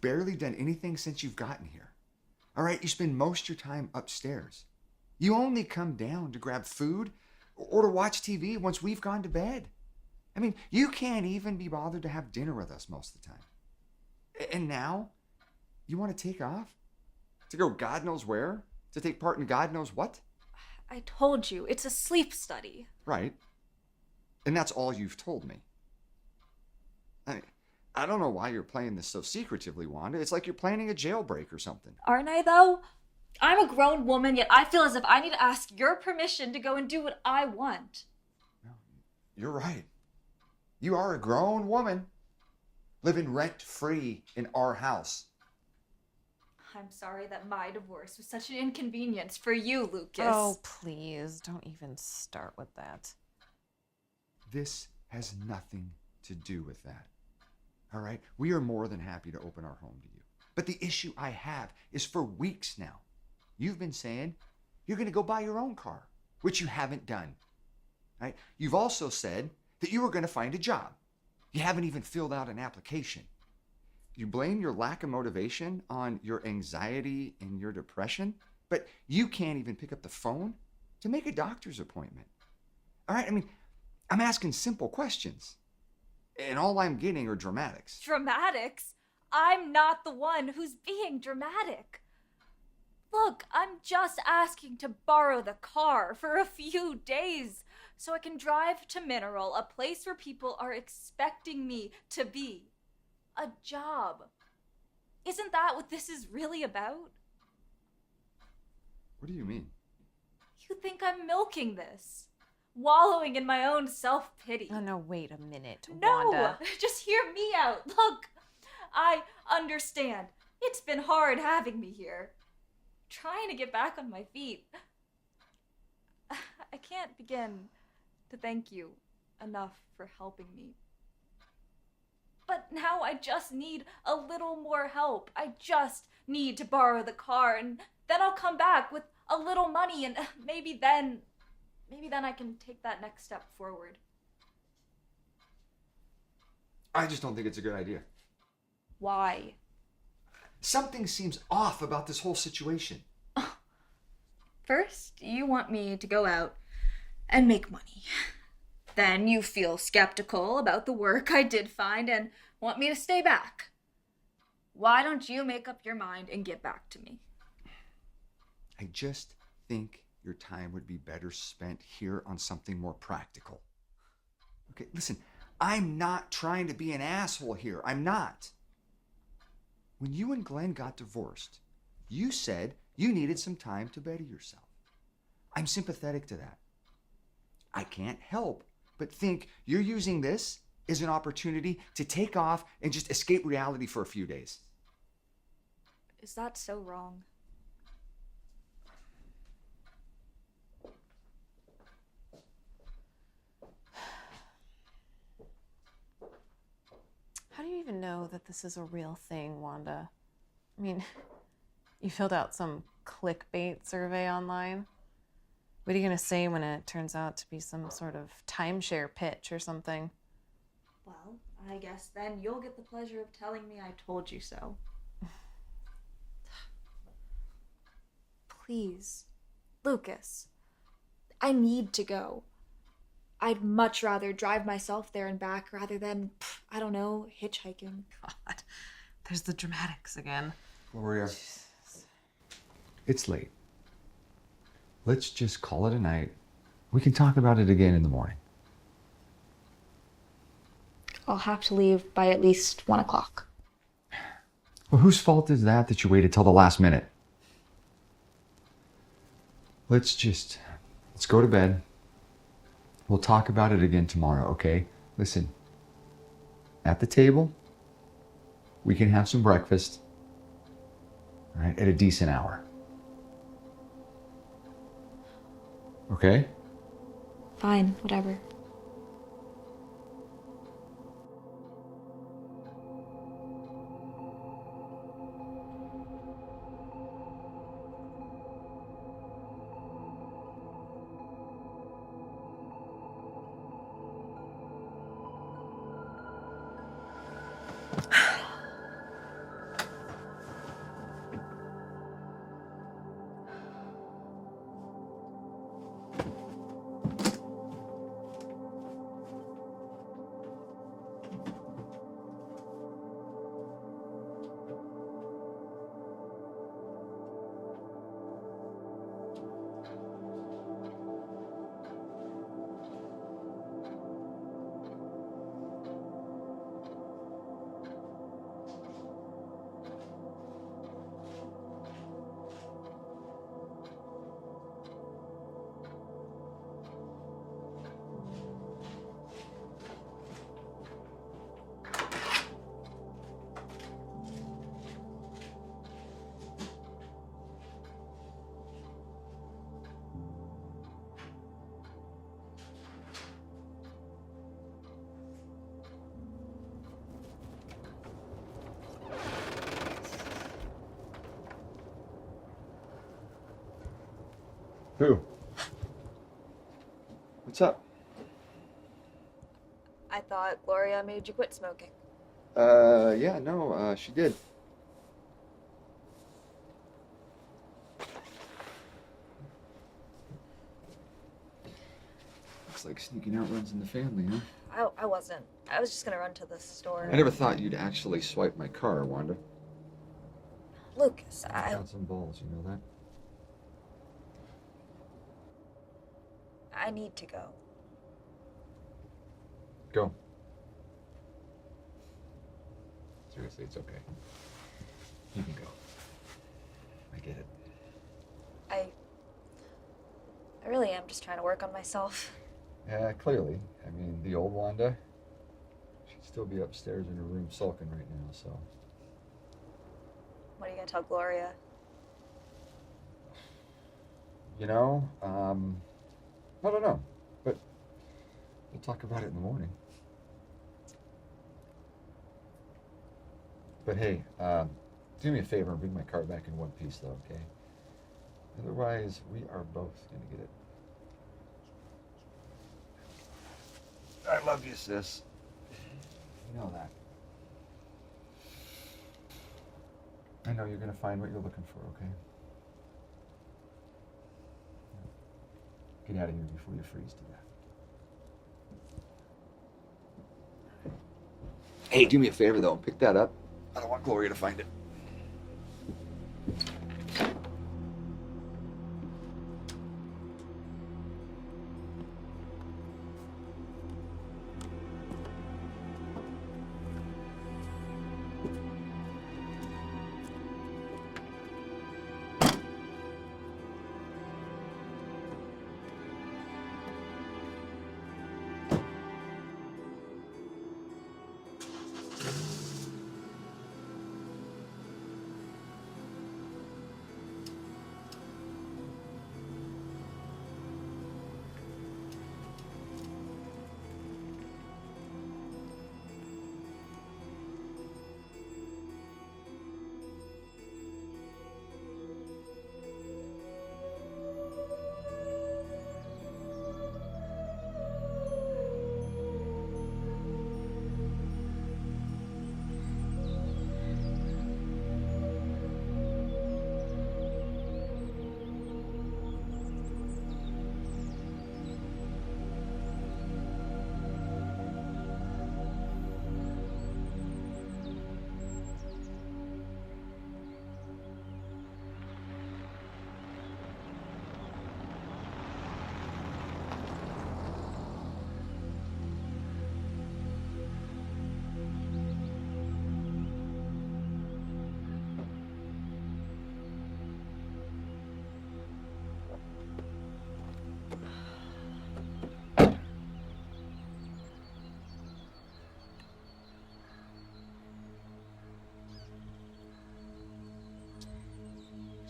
Barely done anything since you've gotten here. All right, you spend most of your time upstairs. You only come down to grab food or to watch TV once we've gone to bed. I mean, you can't even be bothered to have dinner with us most of the time. And now, you want to take off? To go God knows where? To take part in God knows what? I told you, it's a sleep study. Right. And that's all you've told me. I don't know why you're playing this so secretively, Wanda. It's like you're planning a jailbreak or something. Aren't I, though? I'm a grown woman, yet I feel as if I need to ask your permission to go and do what I want. No, you're right. You are a grown woman, living rent-free in our house. I'm sorry that my divorce was such an inconvenience for you, Lucas. Oh, please, don't even start with that. This has nothing to do with that. All right? We are more than happy to open our home to you. But the issue I have is for weeks now, you've been saying you're going to go buy your own car, which you haven't done. Right? You've also said that you were going to find a job. You haven't even filled out an application. You blame your lack of motivation on your anxiety and your depression, but you can't even pick up the phone to make a doctor's appointment. All right? I mean, I'm asking simple questions. And all I'm getting are dramatics. Dramatics? I'm not the one who's being dramatic. Look, I'm just asking to borrow the car for a few days so I can drive to Mineral, a place where people are expecting me to be. A job. Isn't that what this is really about? What do you mean? You think I'm milking this? Wallowing in my own self-pity. Oh, no, wait a minute, No, Wanda. just hear me out. Look, I understand. It's been hard having me here. Trying to get back on my feet. I can't begin to thank you enough for helping me. But now I just need a little more help. I just need to borrow the car, and then I'll come back with a little money, and maybe then I can take that next step forward. I just don't think it's a good idea. Why? Something seems off about this whole situation. First, you want me to go out and make money. Then you feel skeptical about the work I did find and want me to stay back. Why don't you make up your mind and get back to me? I just think your time would be better spent here on something more practical. Okay, listen, I'm not trying to be an asshole here. I'm not. When you and Glenn got divorced, you said you needed some time to better yourself. I'm sympathetic to that. I can't help but think you're using this as an opportunity to take off and just escape reality for a few days. Is that so wrong? How do you even know that this is a real thing, Wanda? I mean, You filled out some clickbait survey online. What are you going to say when it turns out to be some sort of timeshare pitch or something? Well, I guess then you'll get the pleasure of telling me I told you so. Please, Lucas, I need to go. I'd much rather drive myself there and back rather than, I don't know, hitchhiking. God, there's the dramatics again. Gloria, it's late. Let's just call it a night. We can talk about it again in the morning. I'll have to leave by at least 1 o'clock. Well, whose fault is that you waited till the last minute? Let's go to bed. We'll talk about it again tomorrow, okay? Listen, at the table, we can have some breakfast, all right, at a decent hour. Okay? Fine, whatever. Who? What's up? I thought Gloria made you quit smoking. Yeah, no, she did. Looks like sneaking out runs in the family, huh? I wasn't. I was just gonna run to the store. I never thought you'd actually swipe my car, Wanda. Lucas, I got some balls, you know that? I need to go. Go. Seriously, it's okay. You can go. I get it. I really am just trying to work on myself. Yeah, clearly. I mean, the old Wanda, she'd still be upstairs in her room sulking right now, so. What are you gonna tell Gloria? You know, I don't know, but we'll talk about it in the morning. But hey, do me a favor and bring my car back in one piece, though, okay? Otherwise, we are both gonna get it. I love you, sis. You know that. I know you're gonna find what you're looking for, okay? Get out of here before you freeze to death. Hey, do me a favor, though. Pick that up. I don't want Gloria to find it.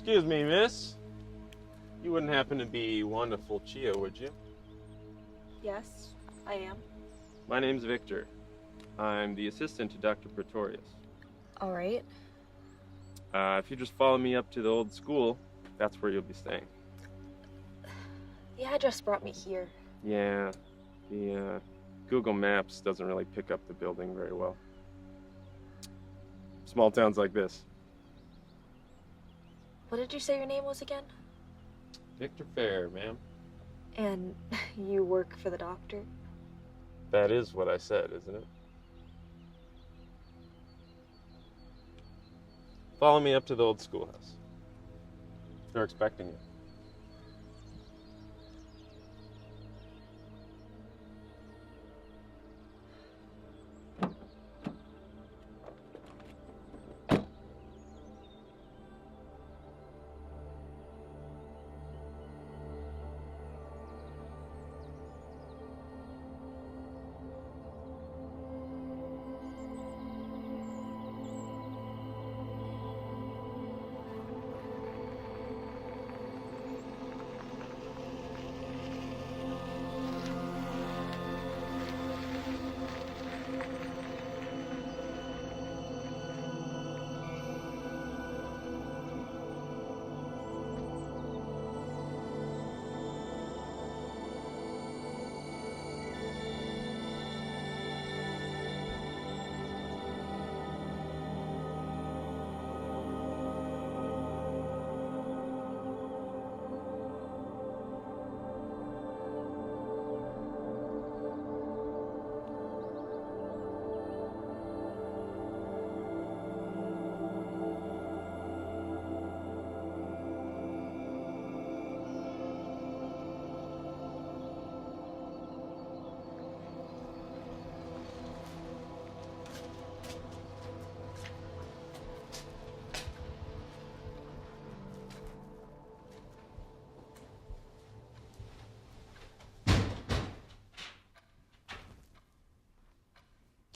Excuse me, miss. You wouldn't happen to be Wanda Fulcio, would you? Yes, I am. My name's Victor. I'm the assistant to Dr. Pretorius. All right. If you just follow me up to the old school, that's where you'll be staying. The address brought me here. Yeah, the Google Maps doesn't really pick up the building very well. Small towns like this. What did you say your name was again? Victor Fair, ma'am. And you work for the doctor? That is what I said, isn't it? Follow me up to the old schoolhouse. They're expecting you.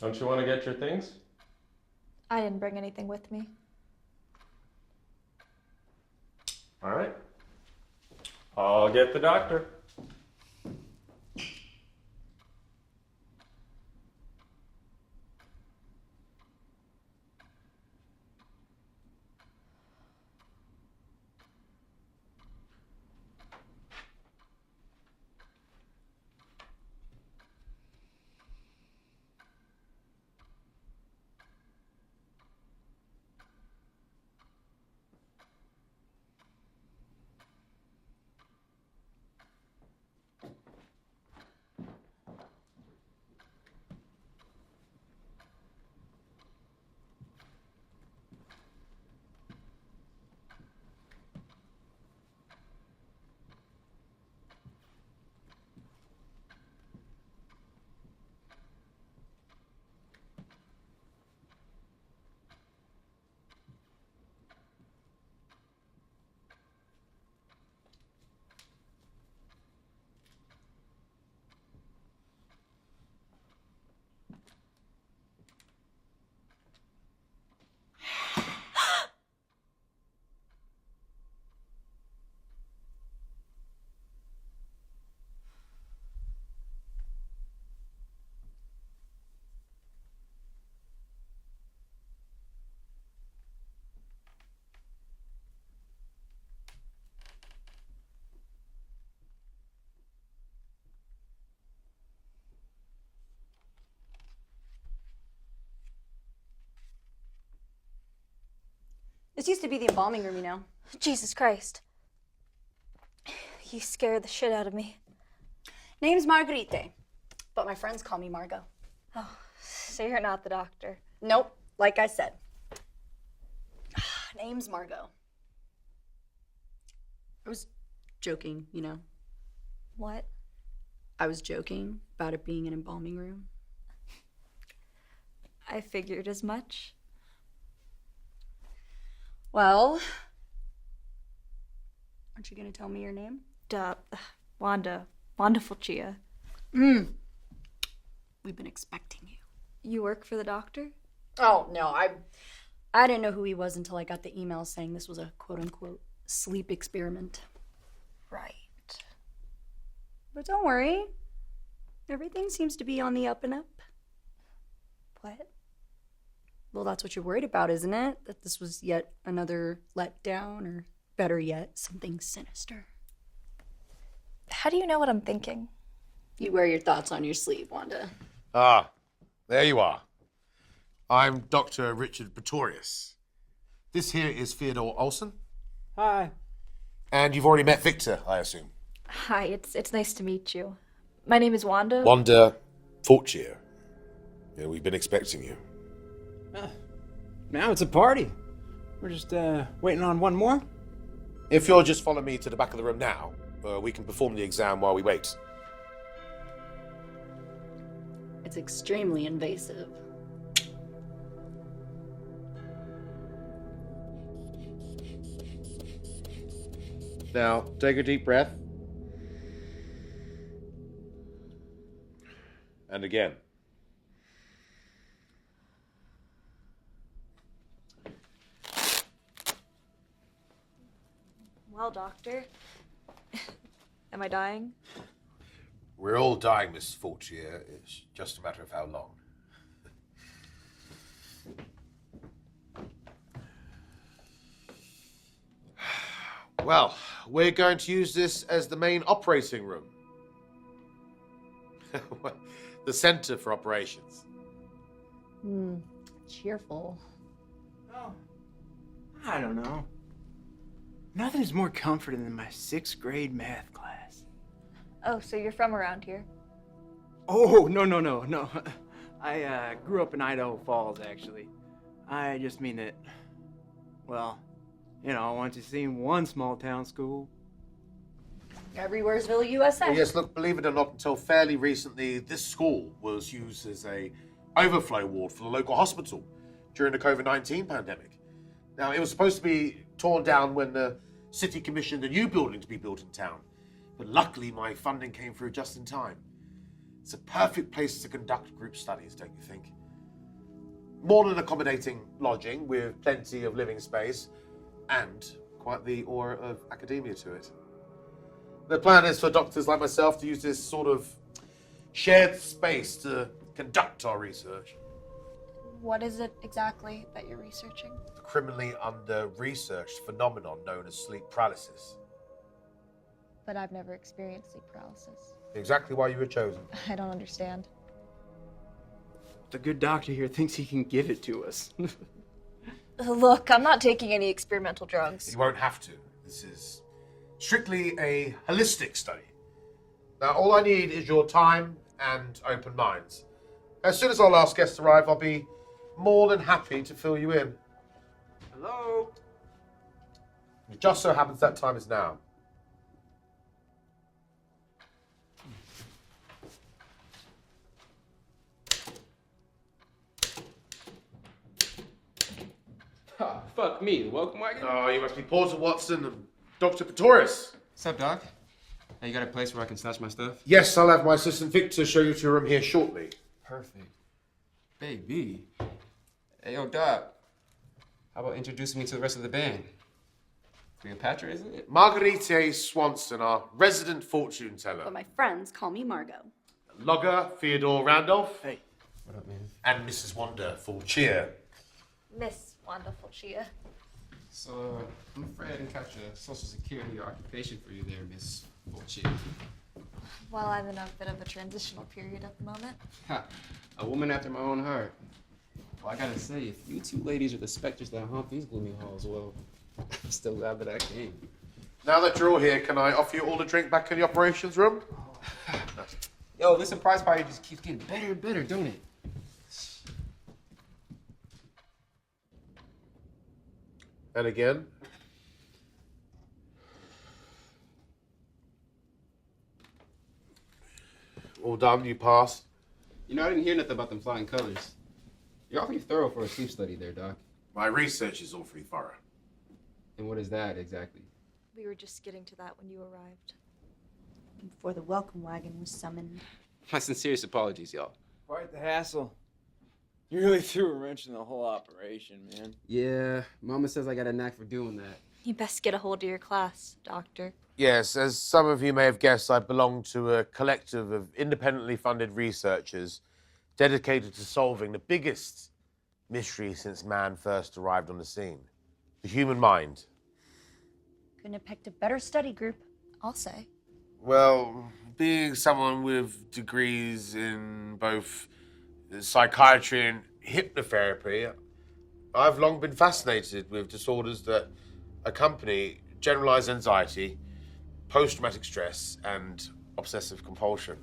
Don't you want to get your things? I didn't bring anything with me. All right. I'll get the doctor. This used to be the embalming room, you know. Jesus Christ. You scared the shit out of me. Name's Marguerite, but my friends call me Margot. Oh, so you're not the doctor. Nope, like I said. Name's Margot. I was joking, you know. What? I was joking about it being an embalming room. I figured as much. Well, aren't you gonna tell me your name? Duh. Wanda. Wanda Fulcio. We've been expecting you. You work for the doctor? Oh, no, I didn't know who he was until I got the email saying this was a quote-unquote sleep experiment. Right. But don't worry. Everything seems to be on the up and up. What? Well, that's what you're worried about, isn't it? That this was yet another letdown, or better yet, something sinister. How do you know what I'm thinking? You wear your thoughts on your sleeve, Wanda. Ah, there you are. I'm Dr. Richard Pretorius. This here is Theodore Olson. Hi. And you've already met Victor, I assume. Hi, it's nice to meet you. My name is Wanda. Wanda Fortier. Yeah, we've been expecting you. Now it's a party. We're just waiting on one more. If you'll just follow me to the back of the room now, we can perform the exam while we wait. It's extremely invasive. Now, take a deep breath. And again. Well, doctor. Am I dying? We're all dying, Miss Fortier. It's just a matter of how long. Well, we're going to use this as the main operating room. The center for operations. Cheerful. Oh, I don't know. Nothing's more comforting than my 6th grade math class. Oh, so you're from around here? Oh, no. I grew up in Idaho Falls, actually. I just mean that, well, you know, once you've seen one small town school. Everywheresville, USA. Yes, look, believe it or not, until fairly recently, this school was used as a overflow ward for the local hospital during the COVID-19 pandemic. Now, it was supposed to be torn down when the city commissioned a new building to be built in town. But luckily, my funding came through just in time. It's a perfect place to conduct group studies, don't you think? More than accommodating lodging with plenty of living space and quite the aura of academia to it. The plan is for doctors like myself to use this sort of shared space to conduct our research. What is it exactly that you're researching? The criminally under-researched phenomenon known as sleep paralysis. But I've never experienced sleep paralysis. Exactly why you were chosen. I don't understand. The good doctor here thinks he can give it to us. Look, I'm not taking any experimental drugs. You won't have to. This is strictly a holistic study. Now, all I need is your time and open minds. As soon as our last guests arrive, I'll be more than happy to fill you in. Hello? It just so happens that time is now. Oh, fuck me, the welcome wagon? Oh, you must be Porter Watson and Dr. Pretorius. What's up, Doc? Hey, you got a place where I can stash my stuff? Yes, I'll have my assistant Victor show you to your room here shortly. Perfect. Baby. Hey, yo, Doc. How about introducing me to the rest of the band? Cleopatra, isn't it? Marguerite Swanson, our resident fortune teller. But my friends call me Margot. Logger Theodore Randolph. Hey. What up, man? And Mrs. Wanda Fortier. Miss Wonderful Chia. So, I'm afraid I didn't catch a social security or occupation for you there, Miss Fortier. Well, I'm in a bit of a transitional period at the moment. Ha! A woman after my own heart. Well, I gotta say, if you two ladies are the specters that haunt these gloomy halls, well, I'm still glad that I came. Now that you're all here, can I offer you all a drink back in the operations room? Yo, this surprise party just keeps getting better and better, don't it? And again. All done, you pass. You know, I didn't hear nothing about them flying colors. You're awfully thorough for a sleep study there, Doc. My research is awfully thorough. And what is that exactly? We were just getting to that when you arrived. Before the welcome wagon was summoned. My sincerest apologies, y'all. Quite the hassle. You really threw a wrench in the whole operation, man. Yeah, Mama says I got a knack for doing that. You best get a hold of your class, Doctor. Yes, as some of you may have guessed, I belong to a collective of independently funded researchers dedicated to solving the biggest mystery since man first arrived on the scene. The human mind. Couldn't have picked a better study group. I'll say. Well, being someone with degrees in both psychiatry and hypnotherapy, I've long been fascinated with disorders that accompany generalized anxiety, post-traumatic stress, and obsessive compulsion.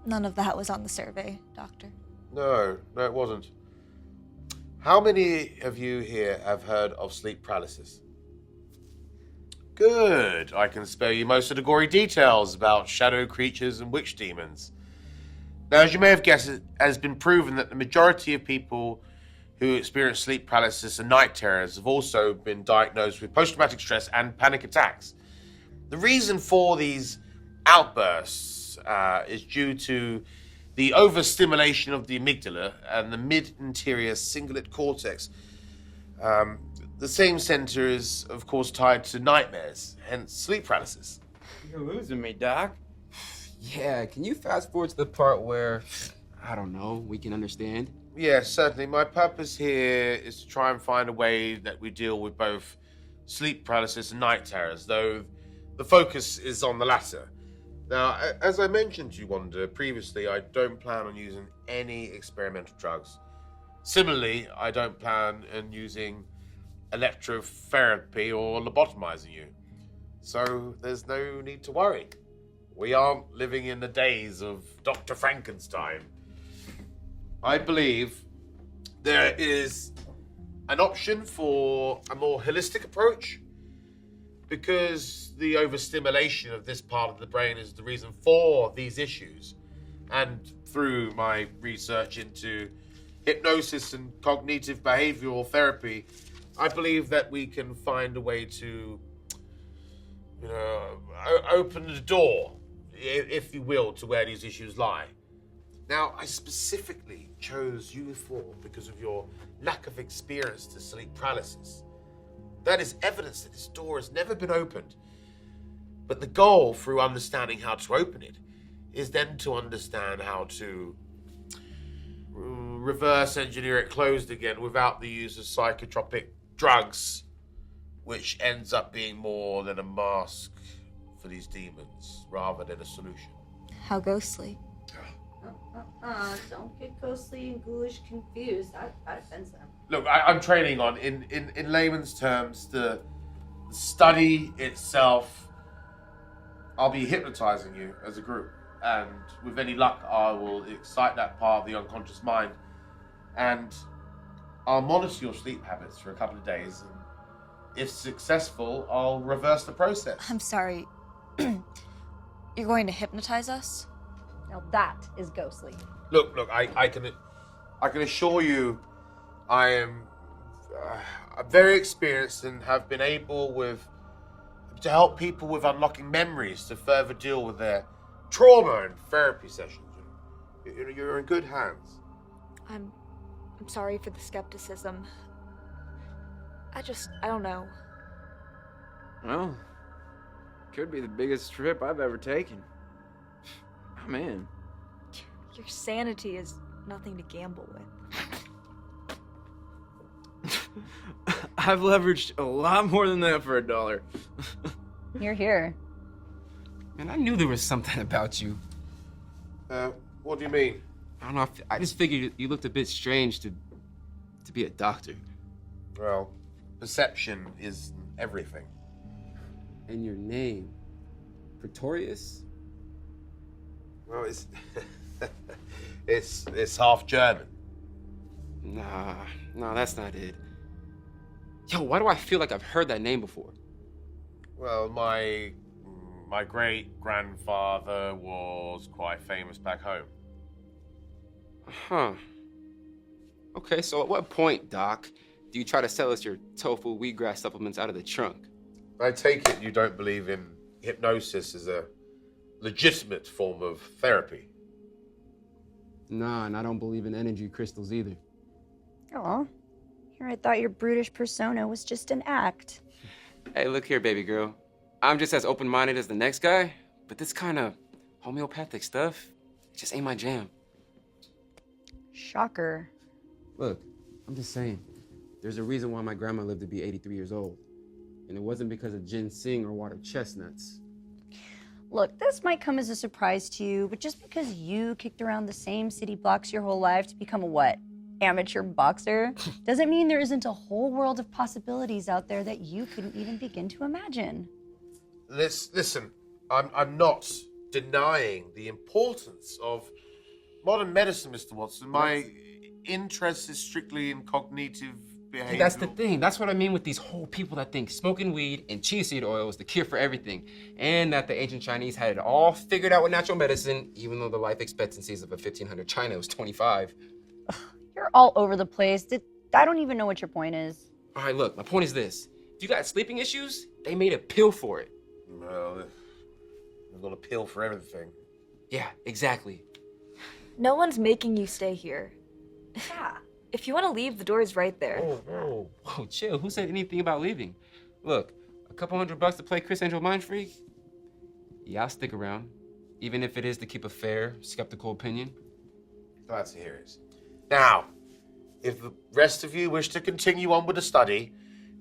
None of that was on the survey, Doctor. No, it wasn't. How many of you here have heard of sleep paralysis? Good. I can spare you most of the gory details about shadow creatures and witch demons. Now, as you may have guessed, it has been proven that the majority of people who experience sleep paralysis and night terrors have also been diagnosed with post-traumatic stress and panic attacks. The reason for these outbursts is due to the overstimulation of the amygdala and the mid-interior cingulate cortex. The same center is, of course, tied to nightmares, hence sleep paralysis. You're losing me, Doc. Yeah, can you fast forward to the part where, I don't know, we can understand? Yes, certainly. My purpose here is to try and find a way that we deal with both sleep paralysis and night terrors, though the focus is on the latter. Now, as I mentioned to you, Wanda, previously, I don't plan on using any experimental drugs. Similarly, I don't plan on using electrotherapy or lobotomizing you. So there's no need to worry. We aren't living in the days of Dr. Frankenstein. I believe there is an option for a more holistic approach, because the overstimulation of this part of the brain is the reason for these issues. And through my research into hypnosis and cognitive behavioral therapy, I believe that we can find a way to, open the door, if you will, to where these issues lie. Now, I specifically chose you four because of your lack of experience to sleep paralysis. That is evidence that this door has never been opened. But the goal, through understanding how to open it, is then to understand how to reverse engineer it closed again without the use of psychotropic drugs, which ends up being more than a mask for these demons rather than a solution. How ghostly. Don't get ghostly and ghoulish confused. That offends them. Look, I'm training on, in layman's terms, the study itself. I'll be hypnotizing you as a group, and with any luck, I will excite that part of the unconscious mind, and I'll monitor your sleep habits for a couple of days, and if successful, I'll reverse the process. I'm sorry. You're going to hypnotize us? Now that is ghostly. Look, I can assure you, I am very experienced and have been able to help people with unlocking memories to further deal with their trauma and therapy sessions. You're in good hands. I'm sorry for the skepticism. I don't know. Well, could be the biggest trip I've ever taken. I'm in. Your sanity is nothing to gamble with. I've leveraged a lot more than that for $1. You're here. Man, I knew there was something about you. What do you mean? I don't know, I just figured you looked a bit strange to be a doctor. Well, perception is everything. And your name, Pretorius? Well, it's half German. Nah, that's not it. Yo, why do I feel like I've heard that name before? Well, my great-grandfather was quite famous back home. Huh. Okay, so at what point, Doc, do you try to sell us your tofu wheatgrass supplements out of the trunk? I take it you don't believe in hypnosis as a legitimate form of therapy. Nah, and I don't believe in energy crystals either. Oh, Here, I thought your brutish persona was just an act. Hey, look here, baby girl. I'm just as open-minded as the next guy, but this kind of homeopathic stuff, it just ain't my jam. Shocker. Look, I'm just saying, there's a reason why my grandma lived to be 83 years old. And it wasn't because of ginseng or water chestnuts. Look, this might come as a surprise to you, but just because you kicked around the same city blocks your whole life to become a what? Amateur boxer doesn't mean there isn't a whole world of possibilities out there that you couldn't even begin to imagine. Listen, I'm not denying the importance of modern medicine, Mr. Watson. My interest is strictly in cognitive behavior. That's the thing. That's what I mean with these whole people that think smoking weed and chia seed oil is the cure for everything. And that the ancient Chinese had it all figured out with natural medicine, even though the life expectancies of a 1500 China was 25. You're all over the place. I don't even know what your point is. All right, look, my point is this. If you got sleeping issues, they made a pill for it. Well, they've got a pill for everything. Yeah, exactly. No one's making you stay here. Yeah. If you want to leave, the door is right there. Whoa, chill. Who said anything about leaving? Look, a couple $100 to play Chris Angel Mind Freak? Yeah, I'll stick around. Even if it is to keep a fair, skeptical opinion. Glad to hear it. Now, if the rest of you wish to continue on with the study,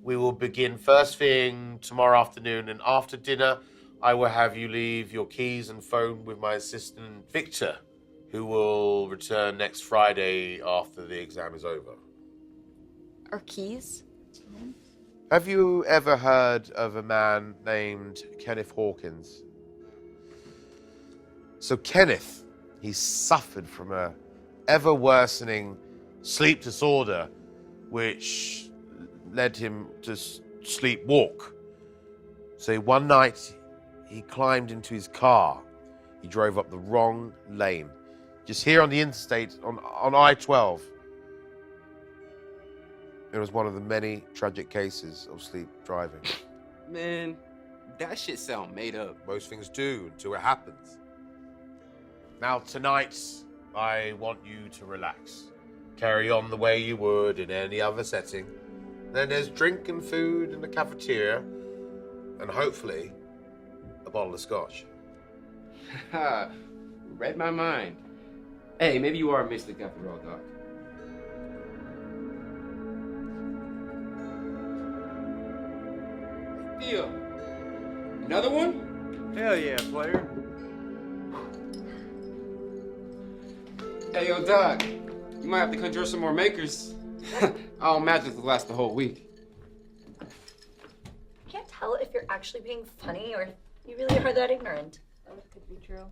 we will begin first thing tomorrow afternoon, and after dinner, I will have you leave your keys and phone with my assistant, Victor, who will return next Friday after the exam is over. Our keys? Have you ever heard of a man named Kenneth Hawkins? So Kenneth, he suffered from a ever-worsening sleep disorder, which led him to sleepwalk. So one night, he climbed into his car. He drove up the wrong lane. Just here on the interstate, on I-12. It was one of the many tragic cases of sleep driving. Man, that shit sound made up. Most things do until it happens. Now tonight, I want you to relax. Carry on the way you would in any other setting. Then there's drink and food in the cafeteria, and hopefully, a bottle of scotch. Read my mind. Hey, maybe you are a mystic after all, Doc. Theo, another one? Hell yeah, player. Hey, yo, Doc, you might have to conjure some more makers. I'll imagine it'll last the whole week. I can't tell if you're actually being funny or if you really are that ignorant. That could be true.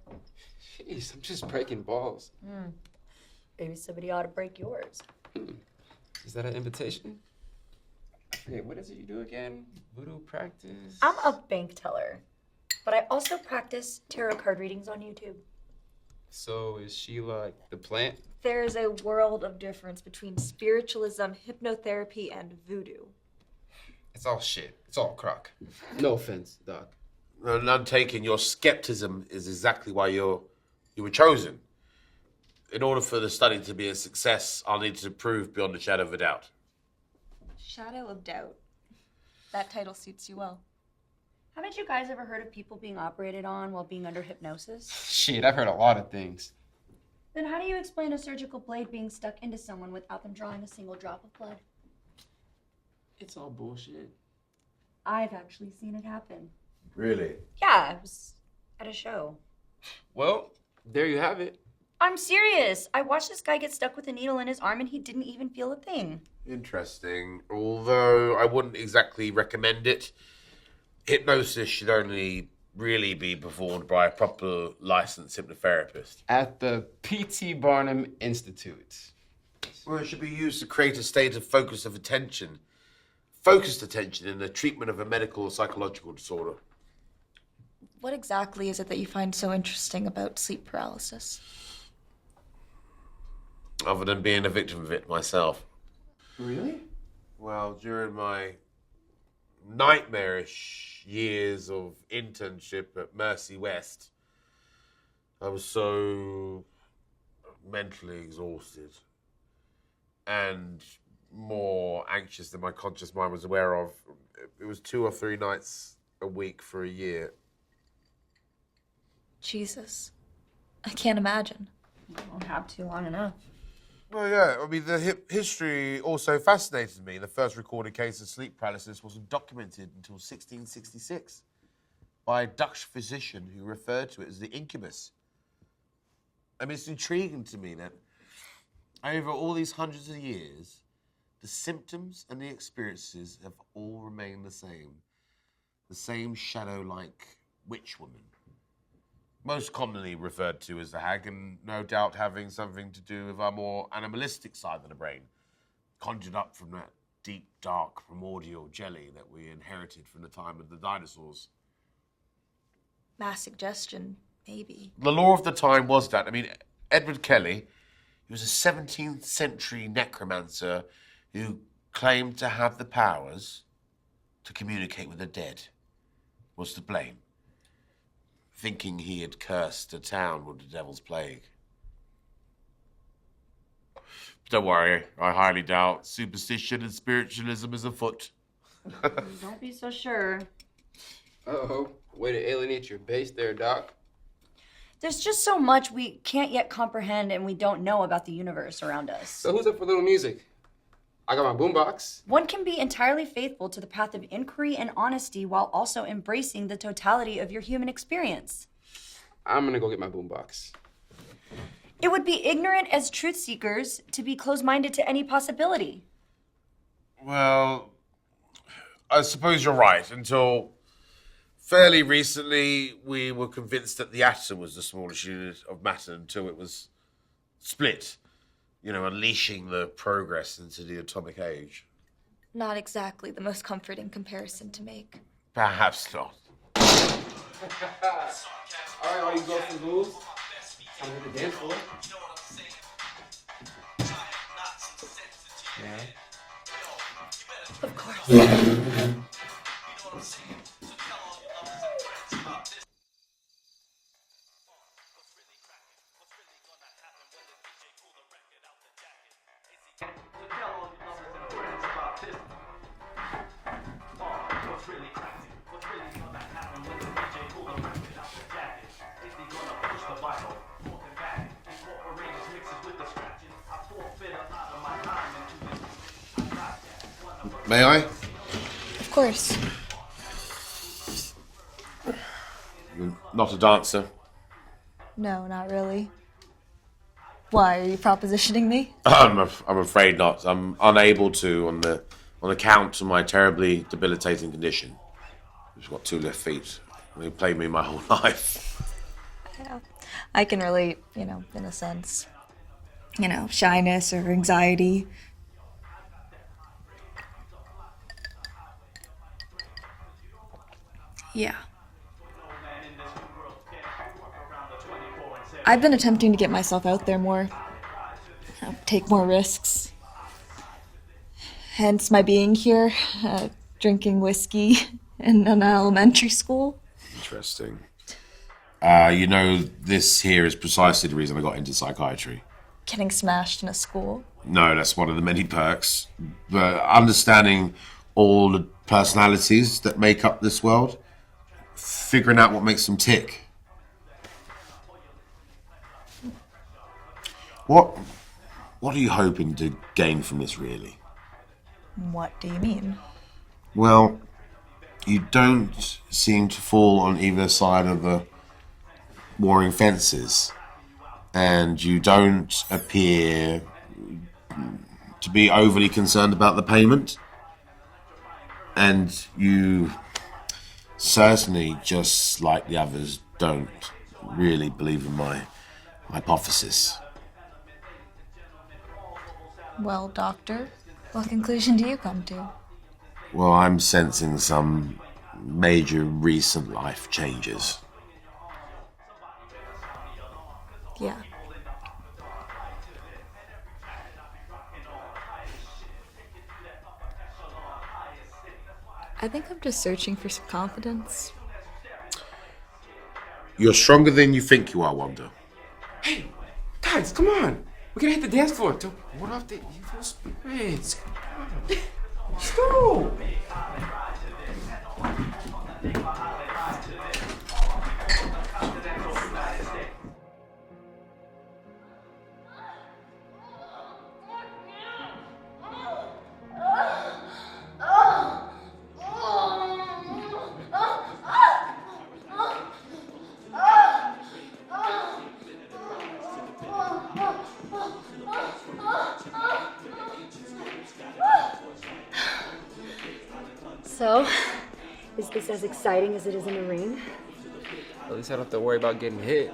Jeez, I'm just breaking balls. Maybe somebody ought to break yours. Is that an invitation? I forget, what is it you do again? Voodoo practice? I'm a bank teller, but I also practice tarot card readings on YouTube. So is she like the plant? There's a world of difference between spiritualism, hypnotherapy, and voodoo. It's all shit. It's all crock. No offense, Doc. None taken. Your skepticism is exactly why you were chosen. In order for the study to be a success, I'll need to prove beyond a shadow of a doubt. Shadow of doubt. That title suits you well. Haven't you guys ever heard of people being operated on while being under hypnosis? Shit, I've heard a lot of things. Then how do you explain a surgical blade being stuck into someone without them drawing a single drop of blood? It's all bullshit. I've actually seen it happen. Really? Yeah, I was at a show. Well, there you have it. I'm serious. I watched this guy get stuck with a needle in his arm and he didn't even feel a thing. Interesting. Although I wouldn't exactly recommend it. Hypnosis should only really be performed by a proper licensed hypnotherapist. At the P.T. Barnum Institute. Well, it should be used to create a state of focused attention in the treatment of a medical or psychological disorder. What exactly is it that you find so interesting about sleep paralysis? Other than being a victim of it myself. Really? Well, during my nightmarish years of internship at Mercy West, I was so mentally exhausted and more anxious than my conscious mind was aware of. It was 2 or 3 nights a week for a year. Jesus. I can't imagine. You won't have to long enough. Well, yeah, I mean, the history also fascinated me. The first recorded case of sleep paralysis wasn't documented until 1666 by a Dutch physician who referred to it as the incubus. I mean, it's intriguing to me that over all these hundreds of years, the symptoms and the experiences have all remained the same. The same shadow-like witch woman. Most commonly referred to as the hag, and no doubt having something to do with our more animalistic side of the brain, conjured up from that deep, dark, primordial jelly that we inherited from the time of the dinosaurs. Mass suggestion, maybe. The law of the time was that. I mean, Edward Kelly, he was a 17th century necromancer who claimed to have the powers to communicate with the dead, was to blame, thinking he had cursed a town with the devil's plague. But don't worry, I highly doubt superstition and spiritualism is afoot. Don't be so sure. Uh-oh. Way to alienate your base there, Doc. There's just so much we can't yet comprehend and we don't know about the universe around us. So who's up for a little music? I got my boombox. One can be entirely faithful to the path of inquiry and honesty while also embracing the totality of your human experience. I'm gonna go get my boombox. It would be ignorant as truth seekers to be closed-minded to any possibility. Well, I suppose you're right. Until fairly recently, we were convinced that the atom was the smallest unit of matter until it was split, you know, unleashing the progress into the atomic age. Not exactly the most comforting comparison to make. Perhaps not. All right, all you girls and ghouls, time to hit the dance floor. Yeah. Of course. May I? Of course. You're not a dancer. No, not really. Why, are you propositioning me? I'm afraid not. I'm unable to on account of my terribly debilitating condition. I've got 2 left feet. They played me my whole life. Yeah. I can relate, in a sense. Shyness or anxiety. Yeah. I've been attempting to get myself out there more. Take more risks. Hence my being here, drinking whiskey in an elementary school. Interesting. This here is precisely the reason I got into psychiatry. Getting smashed in a school. No, that's one of the many perks. But understanding all the personalities that make up this world, figuring out what makes them tick. What are you hoping to gain from this, really? What do you mean? Well, you don't seem to fall on either side of the warring fences, and you don't appear to be overly concerned about the payment, and you certainly, just like the others, don't really believe in my hypothesis. Well, doctor, what conclusion do you come to? Well, I'm sensing some major recent life changes. Yeah. I think I'm just searching for some confidence. You're stronger than you think you are, Wanda. Hey, guys, come on. We gotta hit the dance floor to ward off the evil spirits. Come on. Let's go. So, is this as exciting as it is in the ring? At least I don't have to worry about getting hit.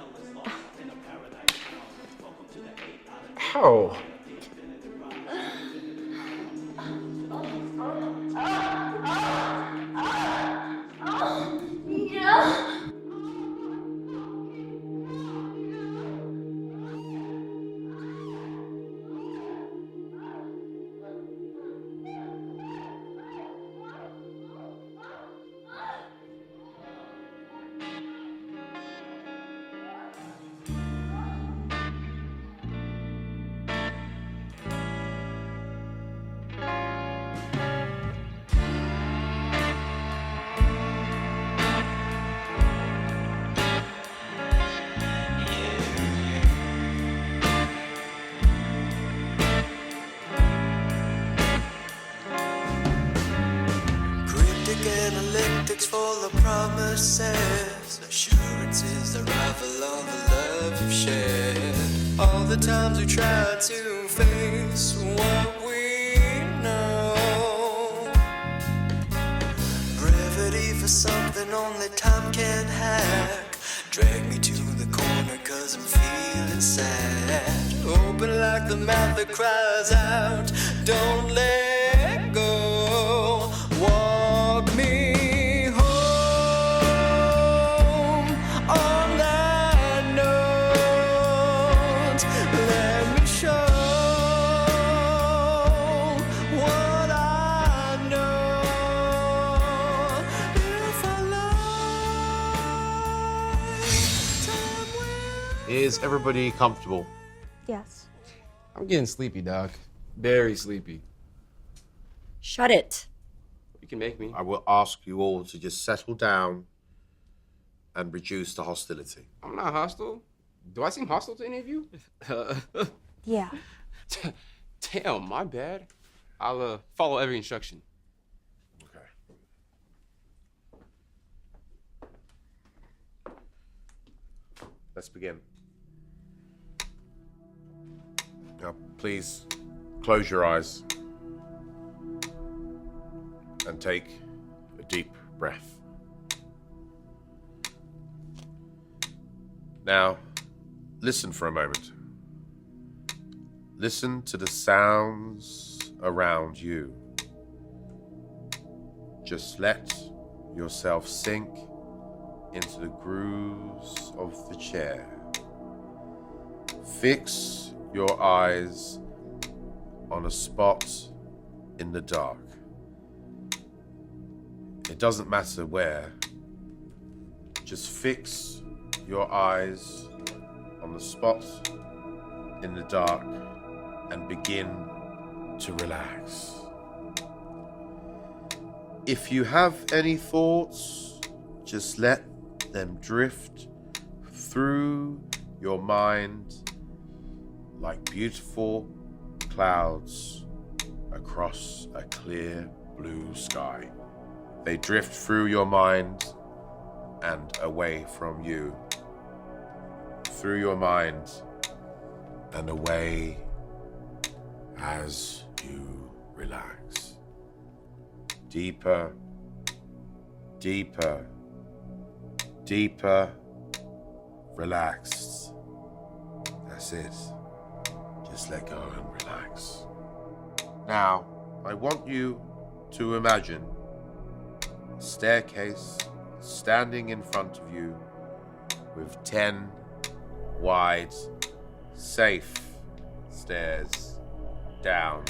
Ow. Analytics full of promises, assurances that rival all the love you've shared. All the times we tried to face what we know. Brevity for something only time can hack. Drag me to the corner 'cause I'm feeling sad. Open like the mouth that cries out, don't let go. Walk me home on that note. Let me show what I know. If I lie, Is everybody comfortable? Yes. I'm getting sleepy, Doc. Very sleepy. Shut it. You can make me. I will ask you all to just settle down and reduce the hostility. I'm not hostile. Do I seem hostile to any of you? Yeah. Damn, my bad. I'll follow every instruction. Okay. Let's begin. Now, please close your eyes and take a deep breath. Now, listen for a moment. Listen to the sounds around you. Just let yourself sink into the grooves of the chair. Fix your eyes on a spot in the dark. It doesn't matter where. Just fix your eyes on the spot in the dark and begin to relax. If you have any thoughts, just let them drift through your mind like beautiful clouds across a clear blue sky. They drift through your mind and away from you. Through your mind and away as you relax. Deeper, deeper, deeper, relaxed. That's it. Just let go and relax. Now, I want you to imagine a staircase standing in front of you with 10 wide, safe stairs down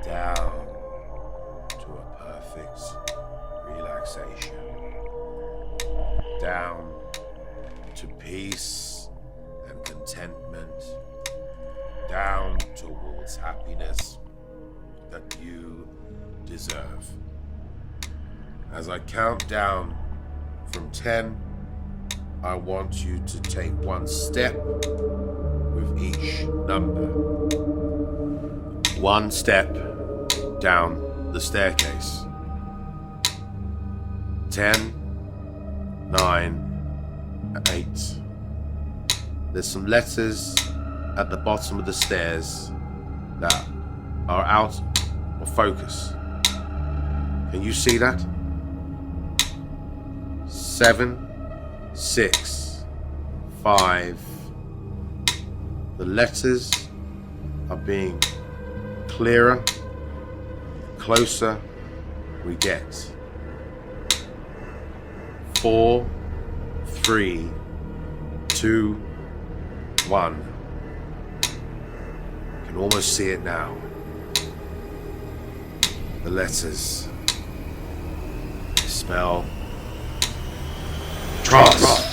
to a perfect relaxation. Down to peace and contentment down towards happiness that you deserve. As I count down from 10, I want you to take one step with each number. One step down the staircase. 10, 9, 8. There's some letters at the bottom of the stairs that are out of focus. Can you see that? 7, 6, 5. The letters are being clearer, closer we get. 4, 3, 2, 1. I can almost see it now. The letters spell trust.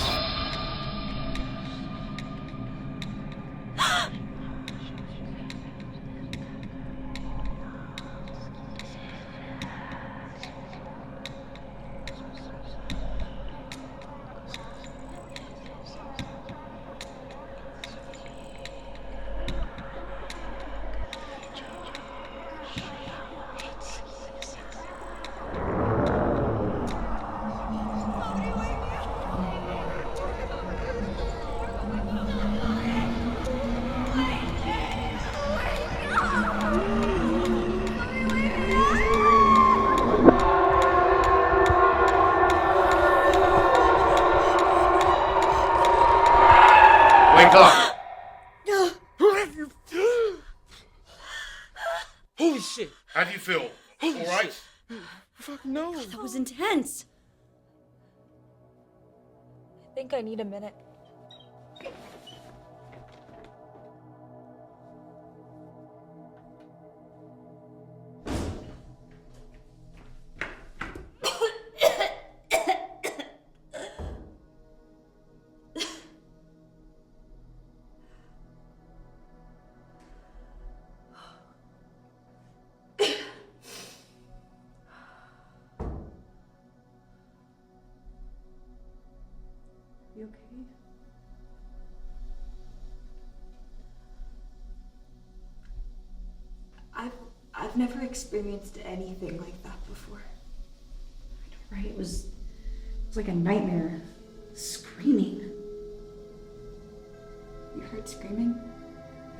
Holy shit! How do you feel? Holy All right? shit. Fuck no. That was intense. I think I need a minute. You okay? I've never experienced anything like that before. I know, right? It was like a nightmare. Screaming. You heard screaming?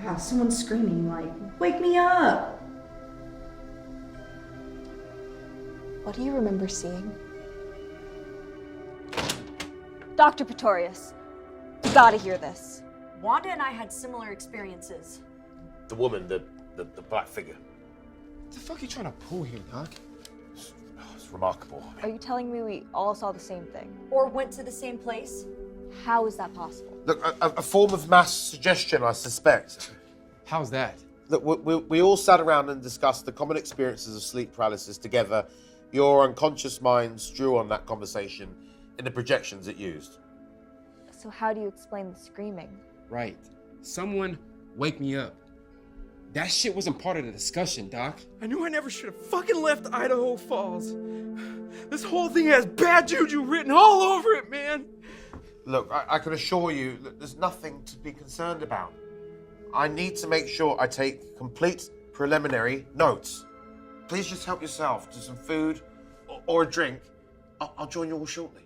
Yeah, someone screaming like, "Wake me up!" What do you remember seeing? Dr. Pretorius, you gotta hear this. Wanda and I had similar experiences. The woman, the black figure. What the fuck are you trying to pull here, Doc? It's remarkable. Are you telling me we all saw the same thing? Or went to the same place? How is that possible? Look, a form of mass suggestion, I suspect. How's that? Look, we all sat around and discussed the common experiences of sleep paralysis together. Your unconscious minds drew on that conversation in the projections it used. So how do you explain the screaming? Right. Someone wake me up. That shit wasn't part of the discussion, Doc. I knew I never should have fucking left Idaho Falls. This whole thing has bad juju written all over it, man. Look, I can assure you that there's nothing to be concerned about. I need to make sure I take complete preliminary notes. Please just help yourself to some food or a drink. I'll join you all shortly.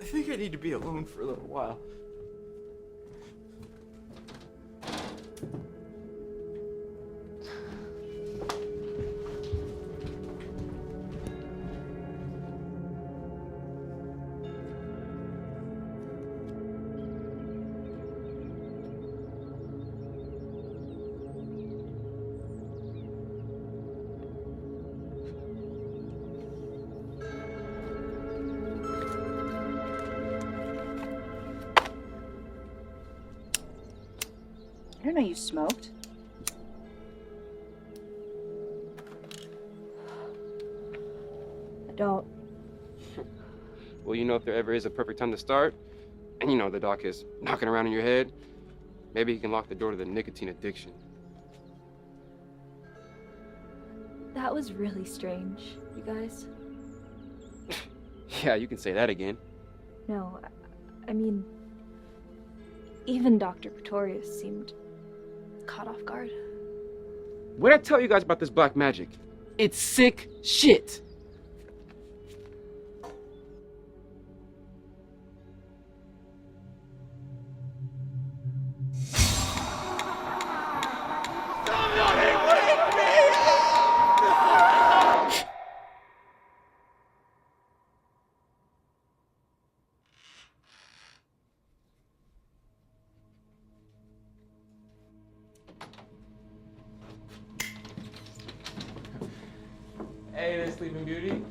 I think I need to be alone for a little while. I didn't know you smoked. I don't. Well, you know if there ever is a perfect time to start, And you know the doc is knocking around in your head. Maybe he can lock the door to the nicotine addiction. That was really strange, you guys. Yeah, you can say that again. No, I mean, even Dr. Pretorius seemed caught off guard. What did I tell you guys about this black magic? It's sick shit. Hey there, Sleeping Beauty.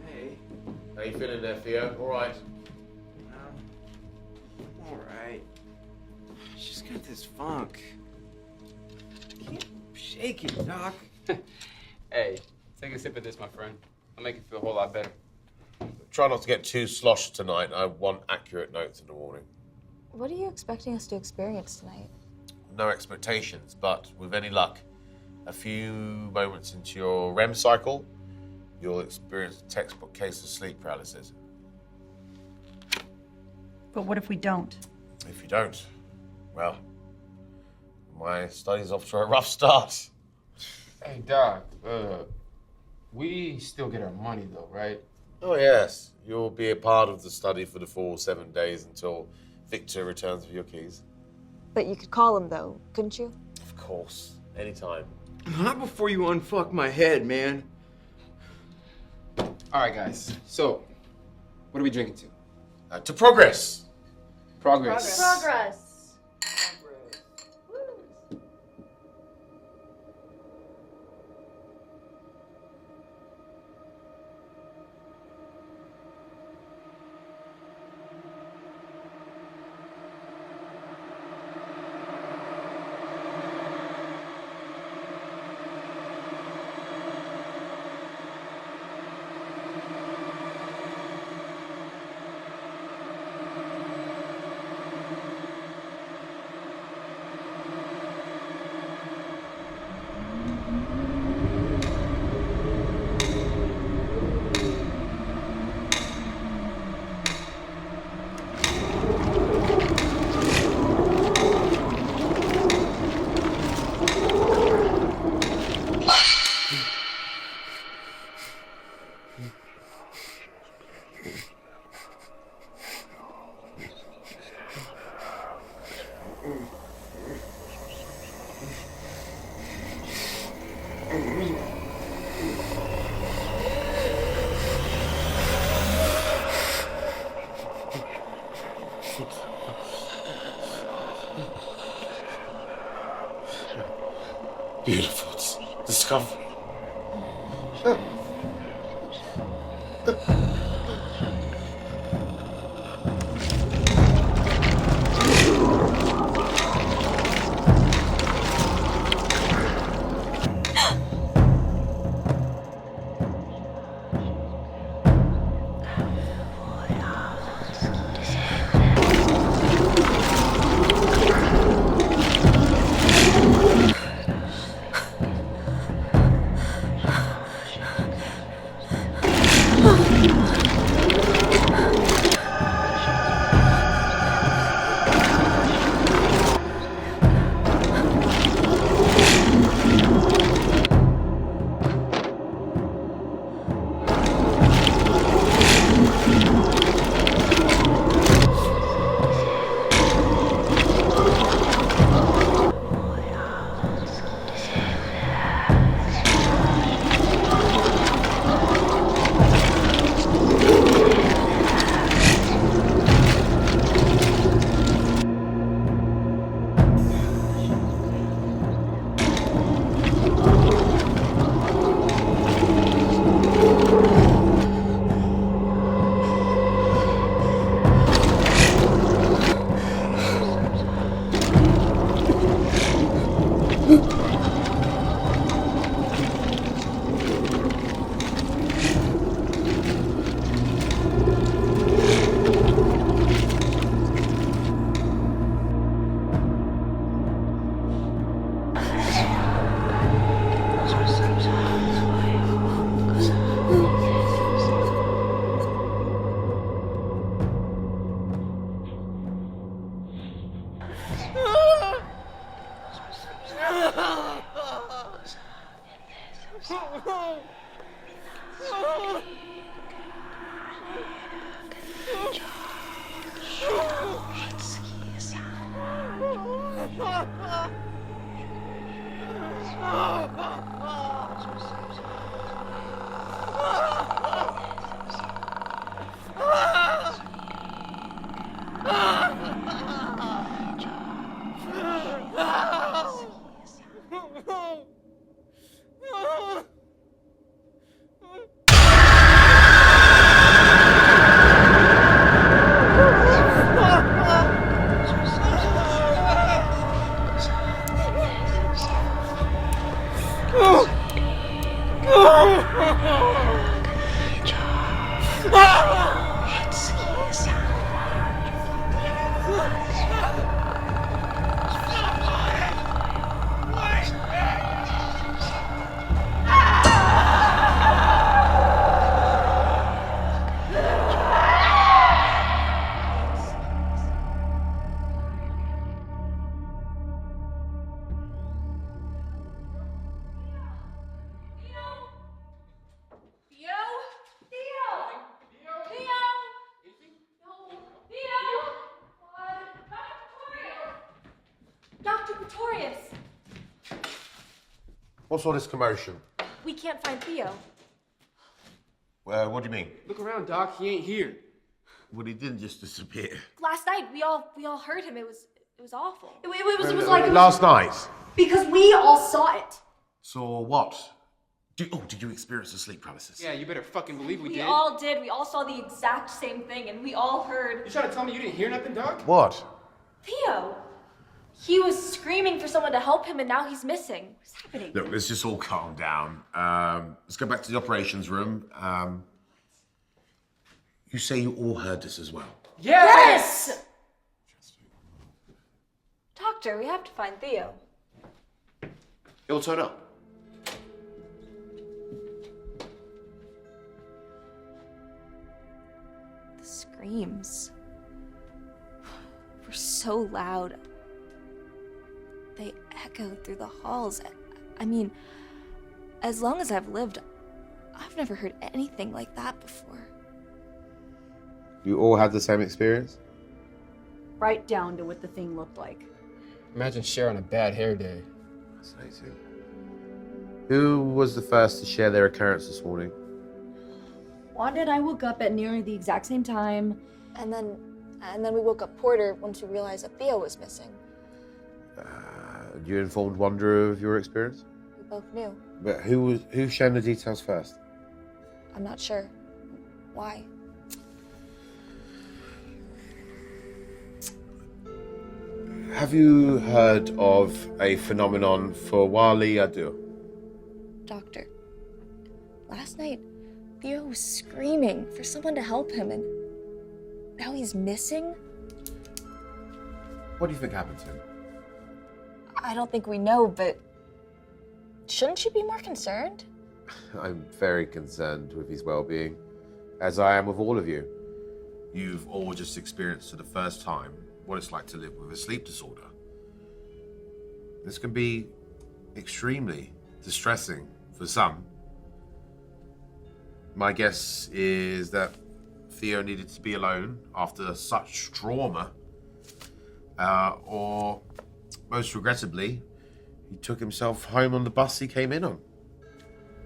Hey. How you feeling there, Theo? All right. All right. She's got this funk. Can't shake it, Doc. Hey, take a sip of this, my friend. I'll make you feel a whole lot better. Try not to get too sloshed tonight. I want accurate notes in the morning. What are you expecting us to experience tonight? No expectations, but with any luck, a few moments into your REM cycle, you'll experience a textbook case of sleep paralysis. But what if we don't? If you don't, well, my study's off to a rough start. Hey, Doc, we still get our money though, right? Oh, yes. You'll be a part of the study for the full 7 days until Victor returns with your keys. But you could call him, though, couldn't you? Of course. Anytime. Not before you unfuck my head, man. All right, guys. So, what are we drinking to? To progress. Progress. Progress. Beautiful discovery. Pretorius! What's all this commotion? We can't find Theo. What do you mean? Look around, Doc. He ain't here. Well, he didn't just disappear. Last night, we all heard him. It was awful. It was like... Last night. Because we all saw it. Saw what? Did you experience the sleep paralysis? Yeah, you better fucking believe we did. We all did. We all saw the exact same thing, and we all heard... You trying to tell me you didn't hear nothing, Doc? What? Theo! He was screaming for someone to help him, and now he's missing. What's happening? Look, let's just all calm down. Let's go back to the operations room. You say you all heard this as well? Yes! Doctor, we have to find Theo. He'll turn up. The screams were so loud. They echoed through the halls. I mean, as long as I've lived, I've never heard anything like that before. You all had the same experience? Right down to what the thing looked like. Imagine Cher on a bad hair day. Fascinating. Who was the first to share their occurrence this morning? Wanda and I woke up at nearly the exact same time. And then we woke up Porter once we realized that Theo was missing. You informed Wanda of your experience? We both knew. But who shared the details first? I'm not sure. Why? Have you heard of a phenomenon for Wali Adu? Doctor, last night, Theo was screaming for someone to help him, and now he's missing? What do you think happened to him? I don't think we know, but shouldn't you be more concerned? I'm very concerned with his well-being, as I am with all of you. You've all just experienced for the first time what it's like to live with a sleep disorder. This can be extremely distressing for some. My guess is that Theo needed to be alone after such trauma, or most regrettably, he took himself home on the bus he came in on.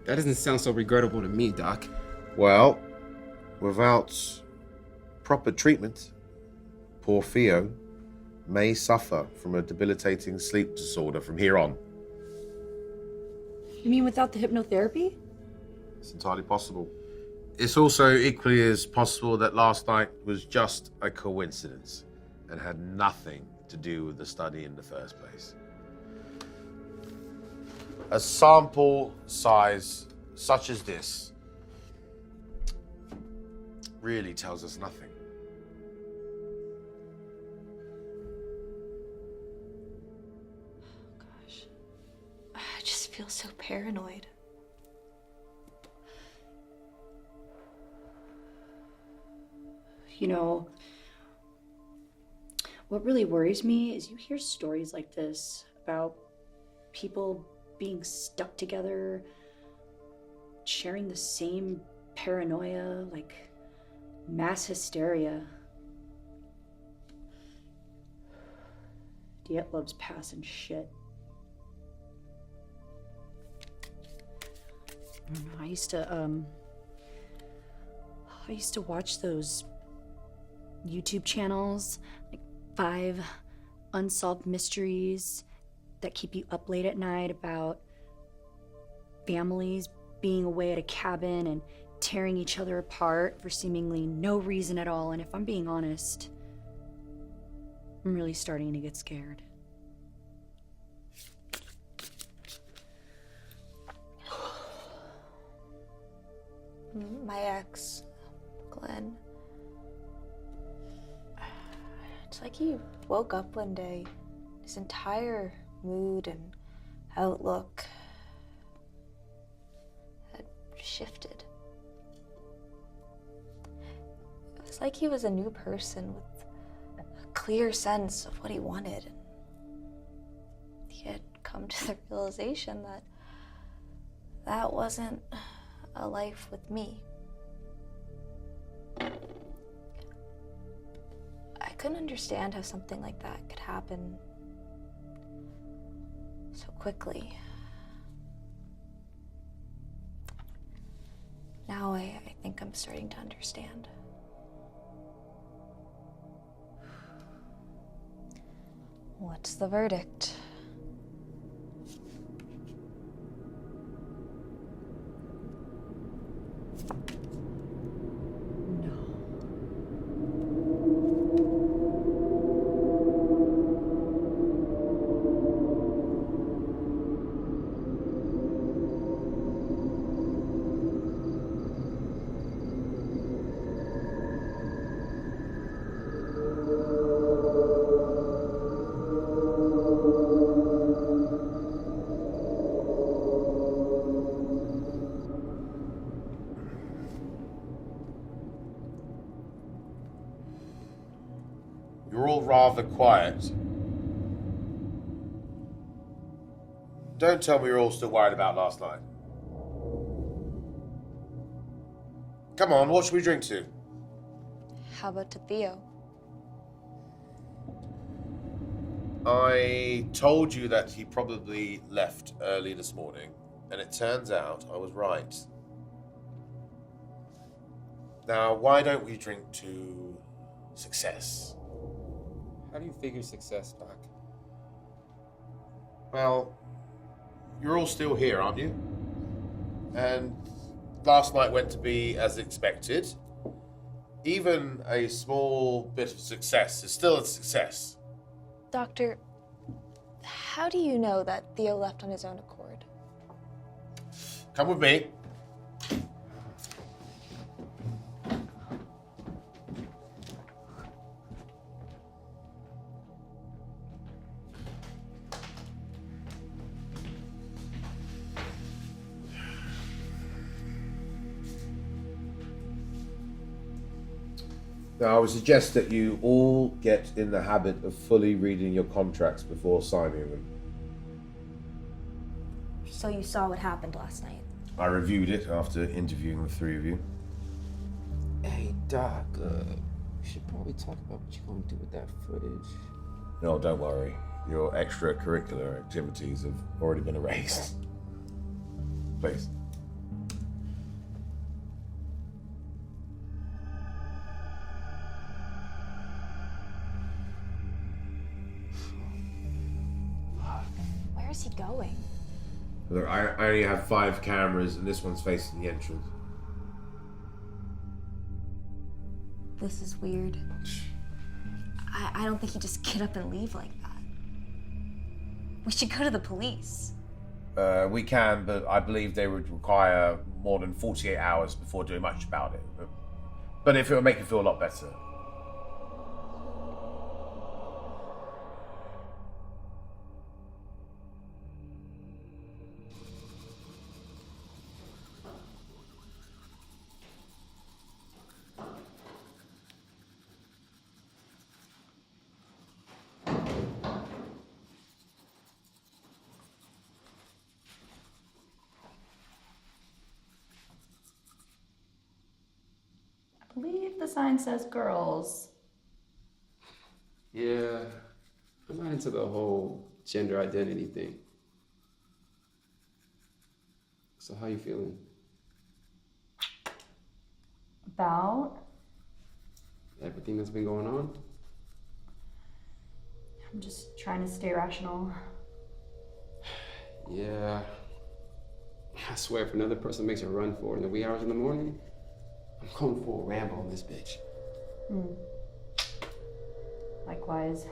That doesn't sound so regrettable to me, Doc. Well, without proper treatment, poor Theo may suffer from a debilitating sleep disorder from here on. You mean without the hypnotherapy? It's entirely possible. It's also equally as possible that last night was just a coincidence and had nothing to do with the study in the first place. A sample size such as this really tells us nothing. Gosh, I just feel so paranoid. You know, what really worries me is you hear stories like this about people being stuck together, sharing the same paranoia, like mass hysteria. Dietlove's passing shit. I used to watch those YouTube channels, like 5 unsolved mysteries that keep you up late at night about families being away at a cabin and tearing each other apart for seemingly no reason at all. And if I'm being honest, I'm really starting to get scared. My ex, Glenn. It's like he woke up one day, his entire mood and outlook had shifted. It was like he was a new person with a clear sense of what he wanted. He had come to the realization that that wasn't a life with me. I couldn't understand how something like that could happen. quickly. Now I think I'm starting to understand. What's the verdict? You're all rather quiet. Don't tell me you're all still worried about last night. Come on, what should we drink to? How about to Theo? I told you that he probably left early this morning, and it turns out I was right. Now, why don't we drink to success? How do you figure success, Doc? Well, you're all still here, aren't you? And last night went to be as expected. Even a small bit of success is still a success. Doctor, how do you know that Theo left on his own accord? Come with me. Now, I would suggest that you all get in the habit of fully reading your contracts before signing them. So you saw what happened last night? I reviewed it after interviewing the three of you. Hey, Doc, we should probably talk about what you're going to do with that footage. No, don't worry. Your extracurricular activities have already been erased. Please. Where is he going? Look, I only have 5 cameras, and this one's facing the entrance. This is weird. I don't think you just get up and leave like that. We should go to the police. We can, but I believe they would require more than 48 hours before doing much about it. But if it would make you feel a lot better. I believe the sign says girls. Yeah, I'm not into the whole gender identity thing. So how you feeling? About? Everything that's been going on? I'm just trying to stay rational. Yeah. I swear, if another person makes a run for it in the wee hours in the morning, I'm going for a ramble on this bitch. Likewise.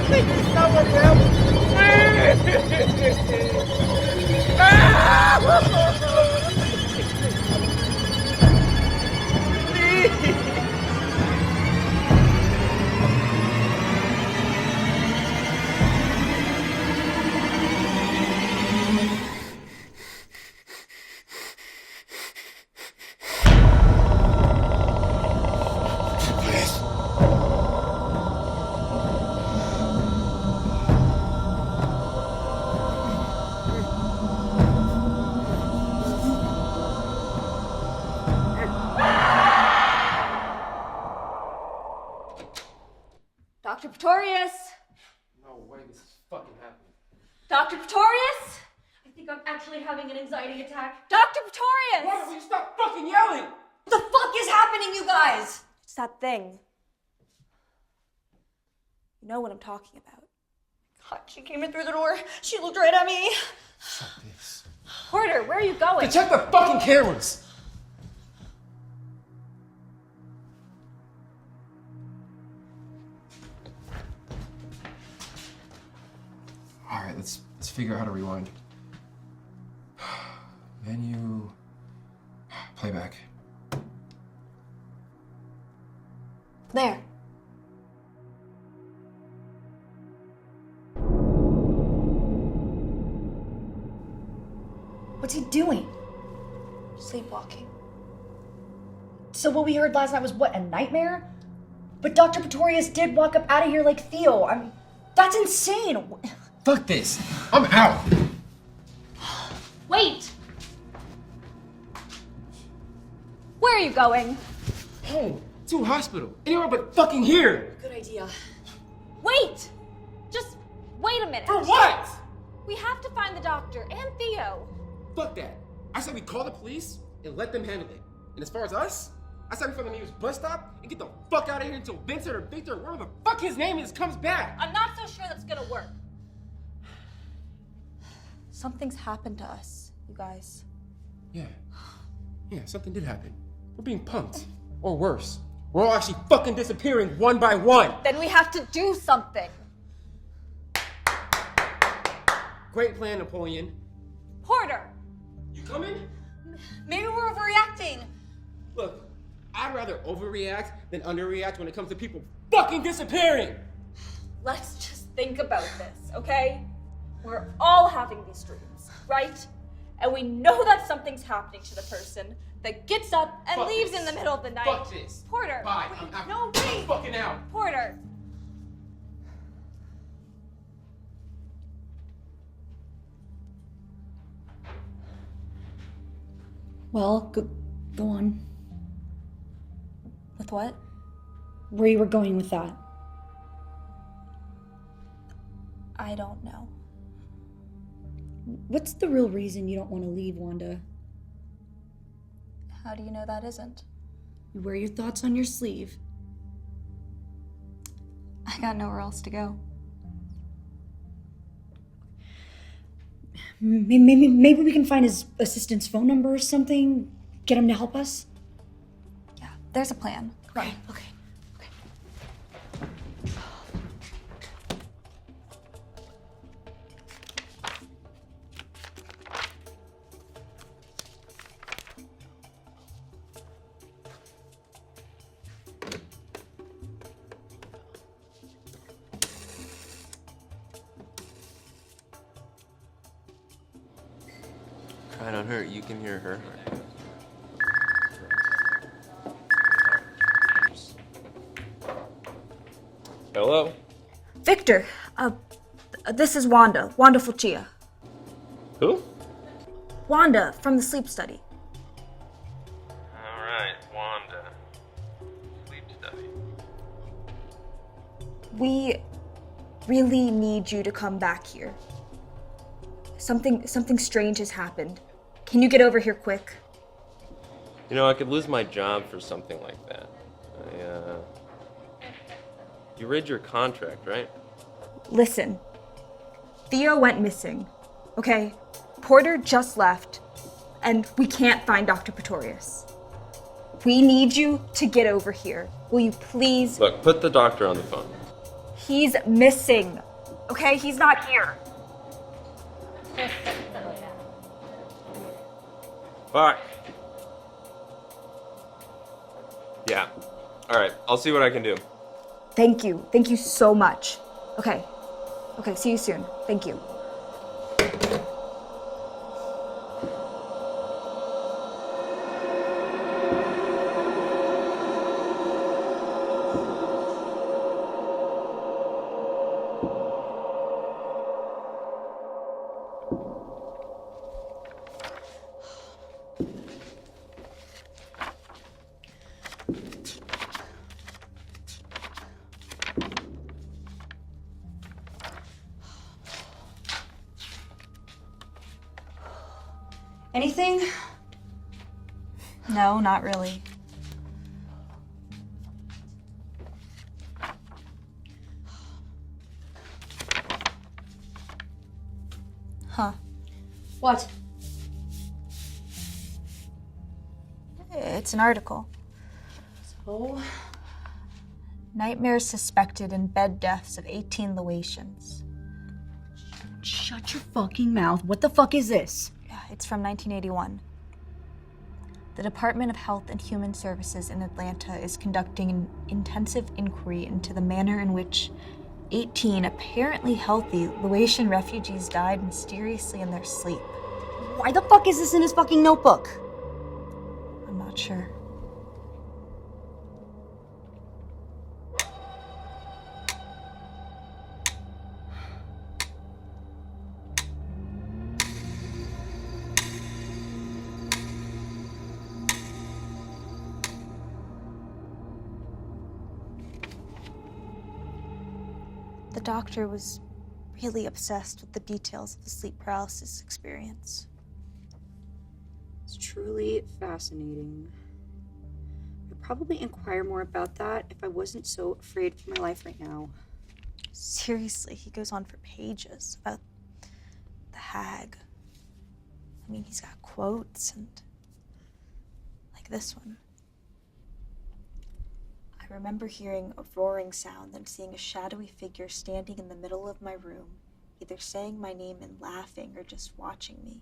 Please, somebody help me. Dr. Pretorius! No way this is fucking happening. Dr. Pretorius! I think I'm actually having an anxiety attack. Dr. Pretorius! Why don't you stop fucking yelling? What the fuck is happening, you guys? It's that thing. You know what I'm talking about. God, she came in through the door. She looked right at me. Fuck this. Porter, where are you going? To check the fucking cameras. All right, let's figure out how to rewind. Menu, playback. There. What's he doing? Sleepwalking. So what we heard last night was what, a nightmare? But Dr. Pretorius did walk up out of here like Theo. I mean, that's insane. Fuck this. I'm out. Wait! Where are you going? Home. To a hospital. Anywhere but fucking here. Good idea. Wait! Just wait a minute. For what? We have to find the doctor and Theo. Fuck that. I said we call the police and let them handle it. And as far as us, I said we find the nearest bus stop and get the fuck out of here until Vincent or Victor, whatever the fuck his name is, comes back. I'm not so sure that's gonna work. Something's happened to us, you guys. Yeah, something did happen. We're being punked. Or worse, we're all actually fucking disappearing one by one. Then we have to do something. Great plan, Napoleon. Porter! You coming? Maybe we're overreacting. Look, I'd rather overreact than underreact when it comes to people fucking disappearing. Let's just think about this, okay? We're all having these dreams, right? And we know that something's happening to the person that gets up and Fuck leaves this. in the middle of the night. Fuck this. Porter! Bye. Wait, I'm out. no, wait! I'm fucking out. Porter! Well, go on. With what? Where you were going with that? I don't know. What's the real reason you don't want to leave, Wanda? How do you know that isn't? You wear your thoughts on your sleeve. I got nowhere else to go. Maybe we can find his assistant's phone number or something. Get him to help us. Yeah, there's a plan. Right. Okay. Try not hurt. You can hear her. Hello? Victor, this is Wanda Fuchia. Who? Wanda from the sleep study. Alright, Wanda. Sleep study. We really need you to come back here. Something strange has happened. Can you get over here quick? You know, I could lose my job for something like that. You read your contract, right? Listen, Theo went missing, okay? Porter just left, and we can't find Dr. Pretorius. we need you to get over here. Will you please? Look, put the doctor on the phone. He's missing. Okay, he's not here. Fuck. Yeah. All right, I'll see what I can do. Thank you. Thank you so much. Okay. Okay, see you soon. Thank you. Anything? No, not really. Huh. What? It's an article. So? Nightmares suspected in bed deaths of 18 Laotians. Shut your fucking mouth. What the fuck is this? It's from 1981. The Department of Health and Human Services in Atlanta is conducting an intensive inquiry into the manner in which 18 apparently healthy Laotian refugees died mysteriously in their sleep. Why the fuck is this in his fucking notebook? I'm not sure. The doctor was really obsessed with the details of the sleep paralysis experience. It's truly fascinating. I'd probably inquire more about that if I wasn't so afraid for my life right now. Seriously, he goes on for pages about the hag. I mean, he's got quotes and like this one. I remember hearing a roaring sound and seeing a shadowy figure standing in the middle of my room, either saying my name and laughing or just watching me.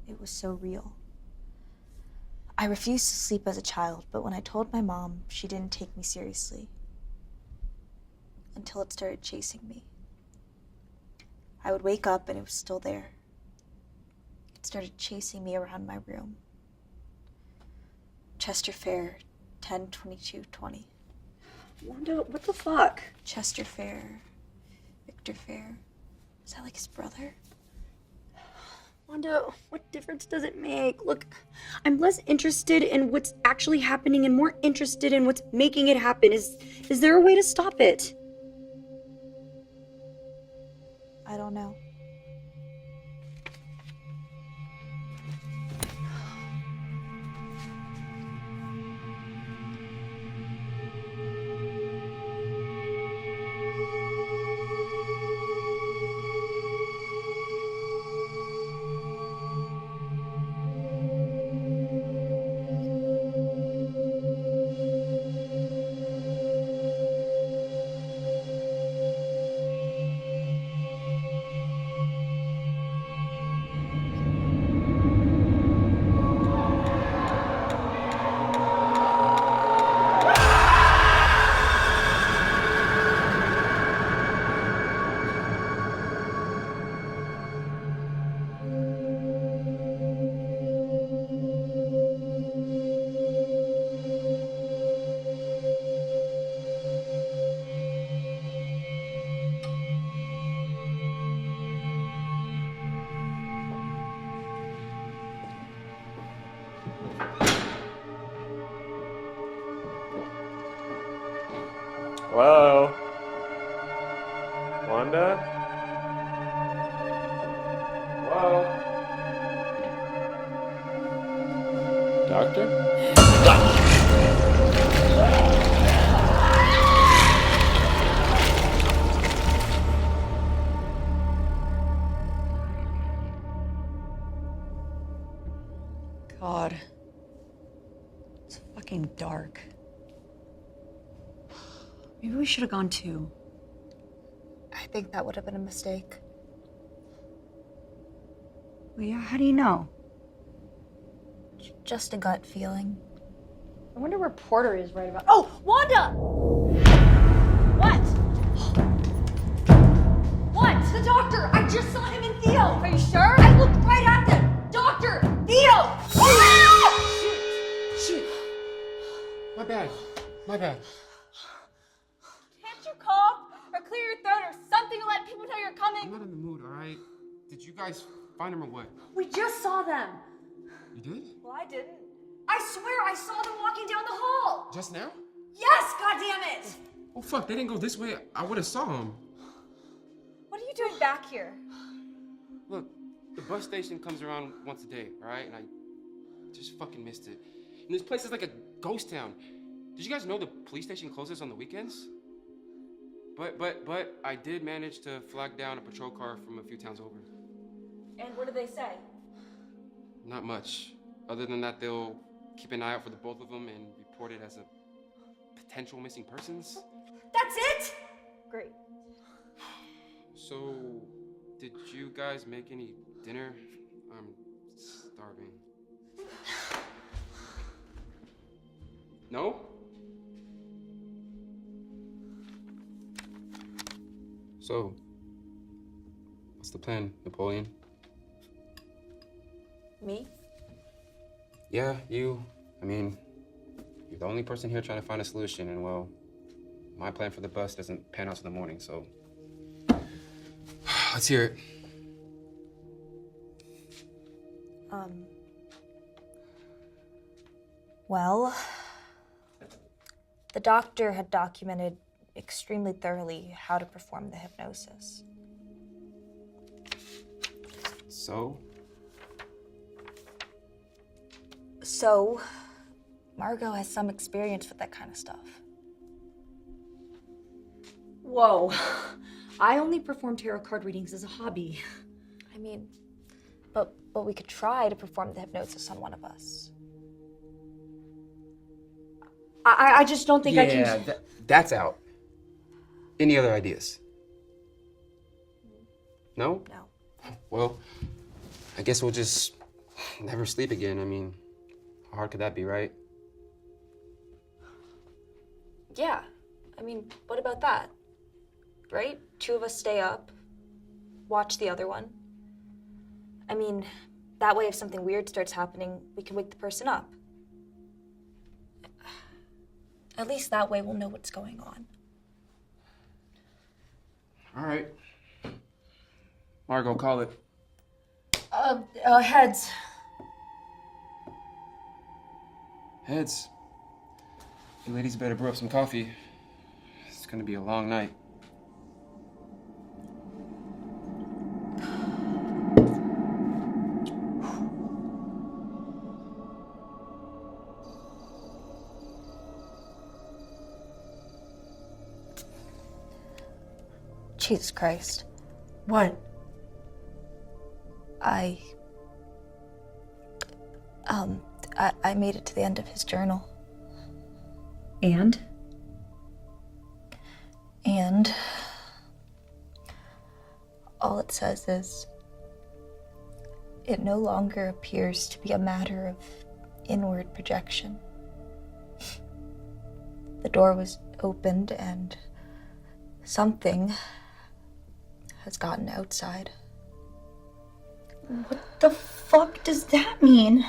It was so real. I refused to sleep as a child, but when I told my mom, she didn't take me seriously. Until it started chasing me. I would wake up and it was still there. It started chasing me around my room. Chester Fair, 10/22/20. Wanda, what the fuck? Chester Fair, Victor Fair. Is that like his brother? Wanda, what difference does it make? Look, I'm less interested in what's actually happening and more interested in what's making it happen. Is there a way to stop it? I don't know. Hello? Wanda? Hello? Doctor? God. It's fucking dark. Maybe we should have gone too. I think that would have been a mistake. Well, yeah, how do you know? Just a gut feeling. I wonder where Porter is right about. Oh, Wanda! What? What? The doctor! I just saw him and Theo! Are you sure? I looked right at them! Doctor! Theo! Shit. My bad. Can't you cough or clear your throat or something to let people know you're I'm coming? not in the mood, all right? Did you guys find him or what? We just saw them. You did? Well, I didn't. I swear I saw them walking down the hall. Just now? Yes, goddammit! Oh, fuck, they didn't go this way. I would have saw him. What are you doing back here? Look, the bus station comes around once a day, all right? And I just fucking missed it. And this place is like a ghost town. Did you guys know the police station closes on the weekends? But I did manage to flag down a patrol car from a few towns over. And what do they say? Not much. Other than that, they'll keep an eye out for the both of them and report it as a potential missing persons. That's it? Great. So, did you guys make any dinner? I'm starving. No? So, what's the plan, Napoleon? Me? Yeah, you. I mean, you're the only person here trying to find a solution, and well, my plan for the bus doesn't pan out in the morning, so let's hear it. Well, the doctor had documented extremely thoroughly how to perform the hypnosis. So? So, Margot has some experience with that kind of stuff. Whoa. I only perform tarot card readings as a hobby. I mean, but we could try to perform the hypnosis on one of us. I just don't think I can. Yeah, that's out. Any other ideas? No? No. Well, I guess we'll just never sleep again. I mean, how hard could that be, right? Yeah. I mean, what about that? Right? Two of us stay up, watch the other one. I mean, that way if something weird starts happening, we can wake the person up. At least that way we'll know what's going on. All right. Margot, call it. Heads. Heads. You ladies better brew up some coffee. It's gonna be a long night. Jesus Christ. What? I made it to the end of his journal. And? And all it says is, it no longer appears to be a matter of inward projection. The door was opened and something has gotten outside. What the fuck does that mean?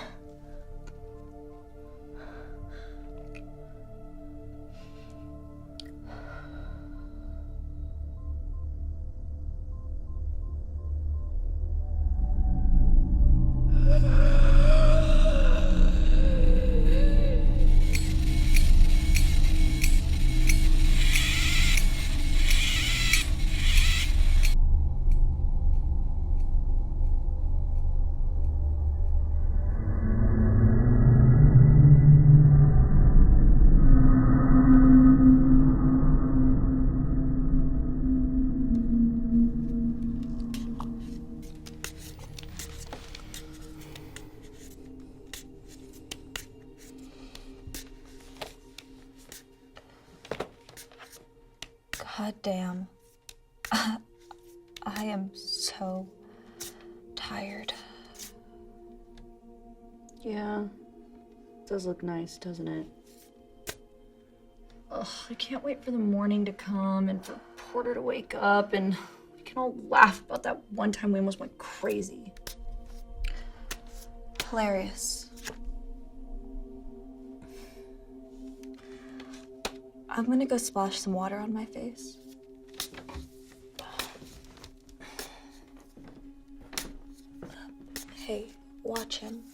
God damn. I am so tired. Yeah. Does look nice, doesn't it? Ugh, I can't wait for the morning to come and for Porter to wake up and we can all laugh about that one time we almost went crazy. Hilarious. I'm gonna go splash some water on my face. Hey, watch him.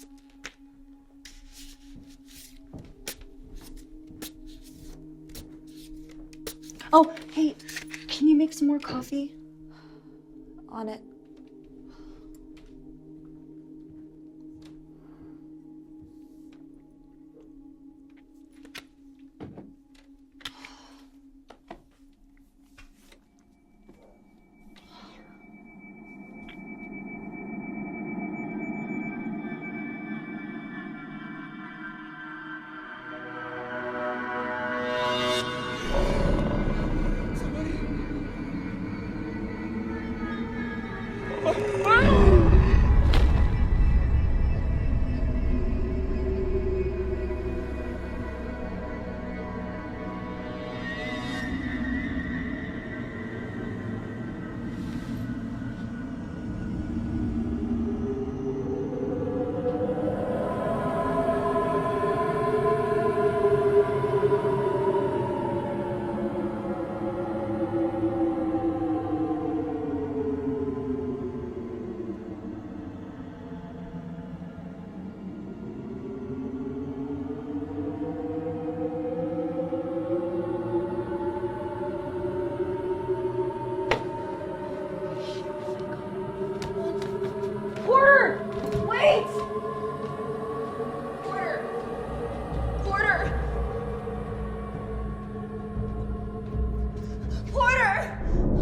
Oh, hey, can you make some more coffee? On it.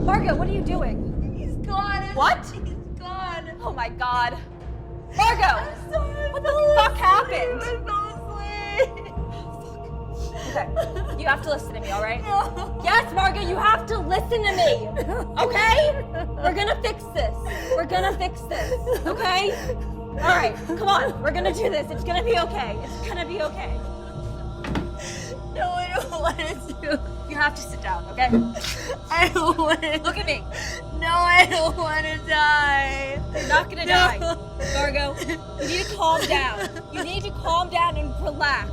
Margot, what are you doing? He's gone. What? He's gone. Oh my god. Margot! What the fuck happened? I fell asleep. Okay, you have to listen to me, alright? No. Yes, Margot, you have to listen to me! Okay? We're gonna fix this. We're gonna fix this, okay? Alright, come on, we're gonna do this. It's gonna be okay. It's gonna be okay. No, I don't want to. You have to sit down, okay? I don't want to. Look at me. No, I don't want to die. You're not gonna die. Margot, you need to calm down. You need to calm down and relax,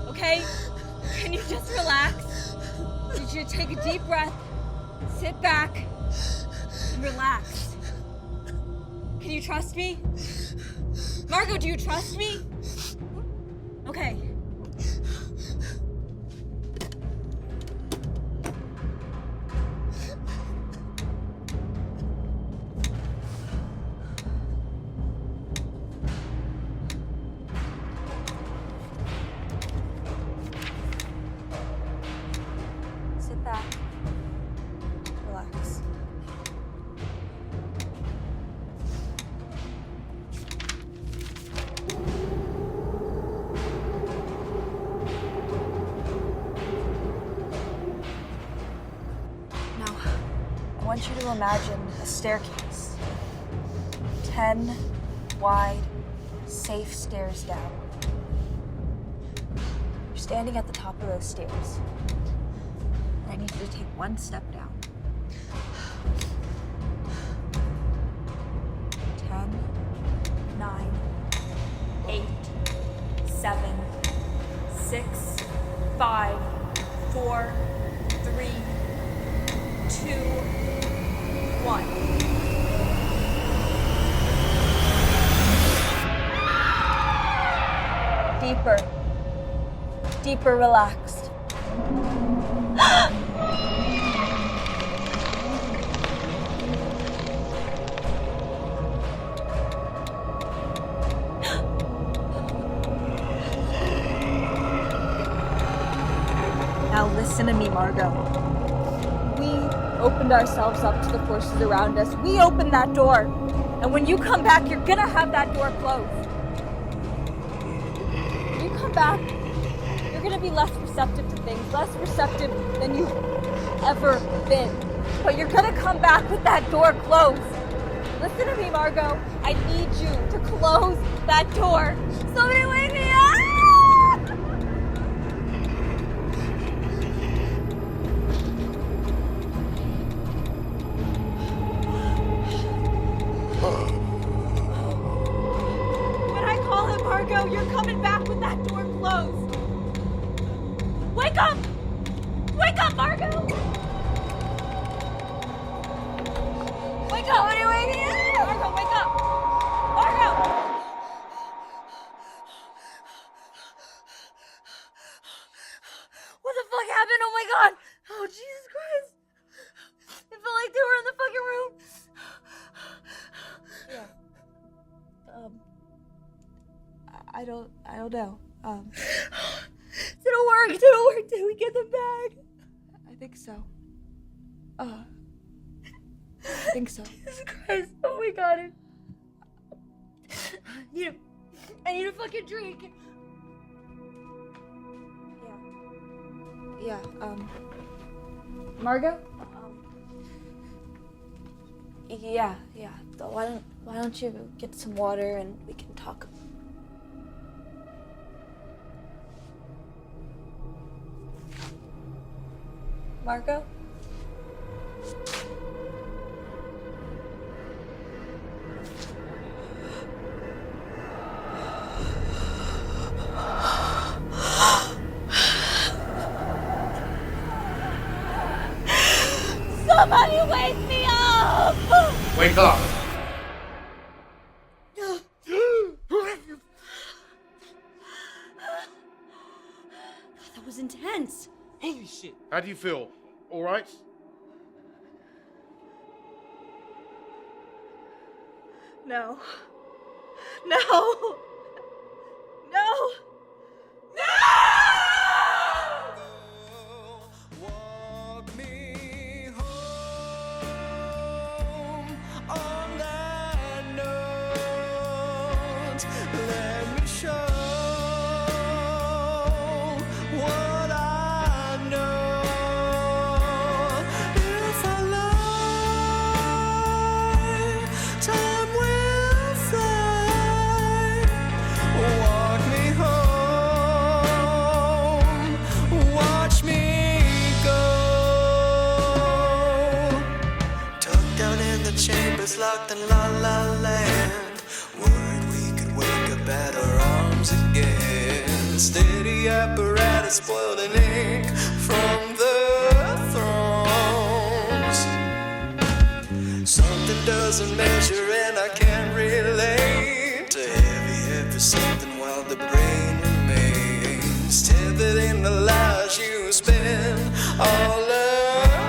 okay? Can you just relax? I need you to take a deep breath, sit back, and relax. Can you trust me? Margot, do you trust me? Okay. Sit back. Relax. Now, I want you to imagine a staircase. 10 wide, safe stairs down. You're standing at the top of those stairs. I need you to take one step down. 10, 9, 8, 7, 6, 5, 4, 3, 2, 1. Deeper. Deeper, relaxed. Now listen to me, Margot. We opened ourselves up to the forces around us. We opened that door. And when you come back, you're gonna have that door closed. When you come back, you're you're gonna be less receptive to things, less receptive than you've ever been. But you're gonna come back with that door closed. Listen to me, Margot. I need you to close that door. Somebody wake me up! When I call him, Margot, you're coming back with that door closed. Wake up! Wake up, Margot! Wake up! What are you waiting at? Margot, wake up! Margot! What the fuck happened? Oh my god! Oh, Jesus Christ! It felt like they were in the fucking room. Yeah. I don't know. Did it work? Did it work? Did we get them back? I think so. I think so. Jesus Christ. Oh my god. I need a fucking drink. Yeah. Margot? Yeah. Why don't you get some water and we can talk? Margot? Somebody wake me up! Wake up! That was intense. Holy shit. How do you feel? All right? No. No! No! Walk me home on that note. Let me show what I know. If I lie, time will fly. Walk me home, watch me go. Tucked down in the chambers, locked in La La Land. Worried we could wake up at our arms again. Steady apparatus, spoiled in ink from the thrones. Something doesn't measure and I can't relate. A heavy something while the brain remains tethered in the lies you spend all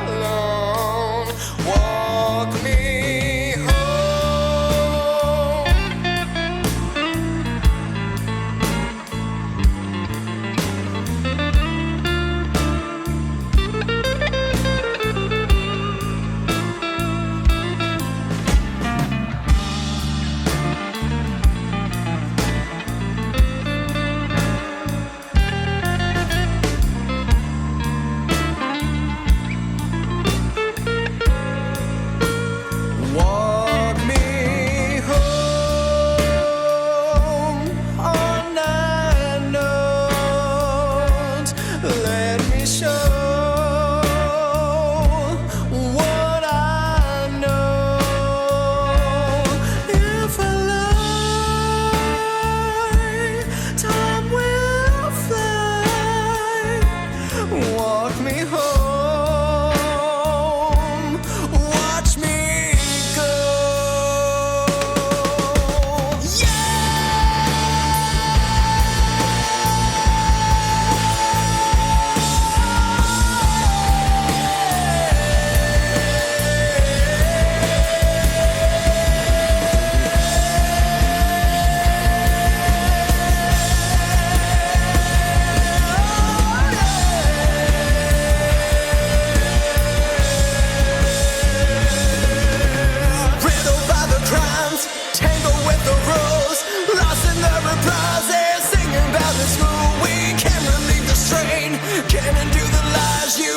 alone. Walk me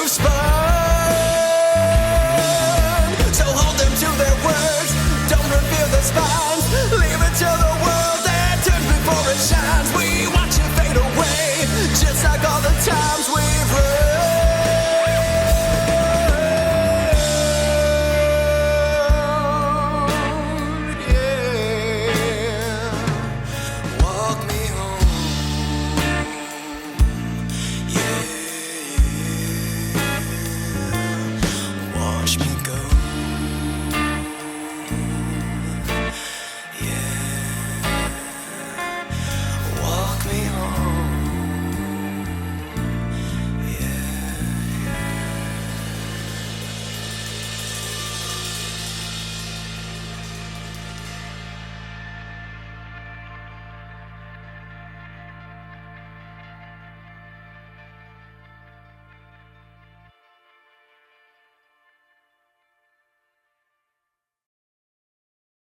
of sparks.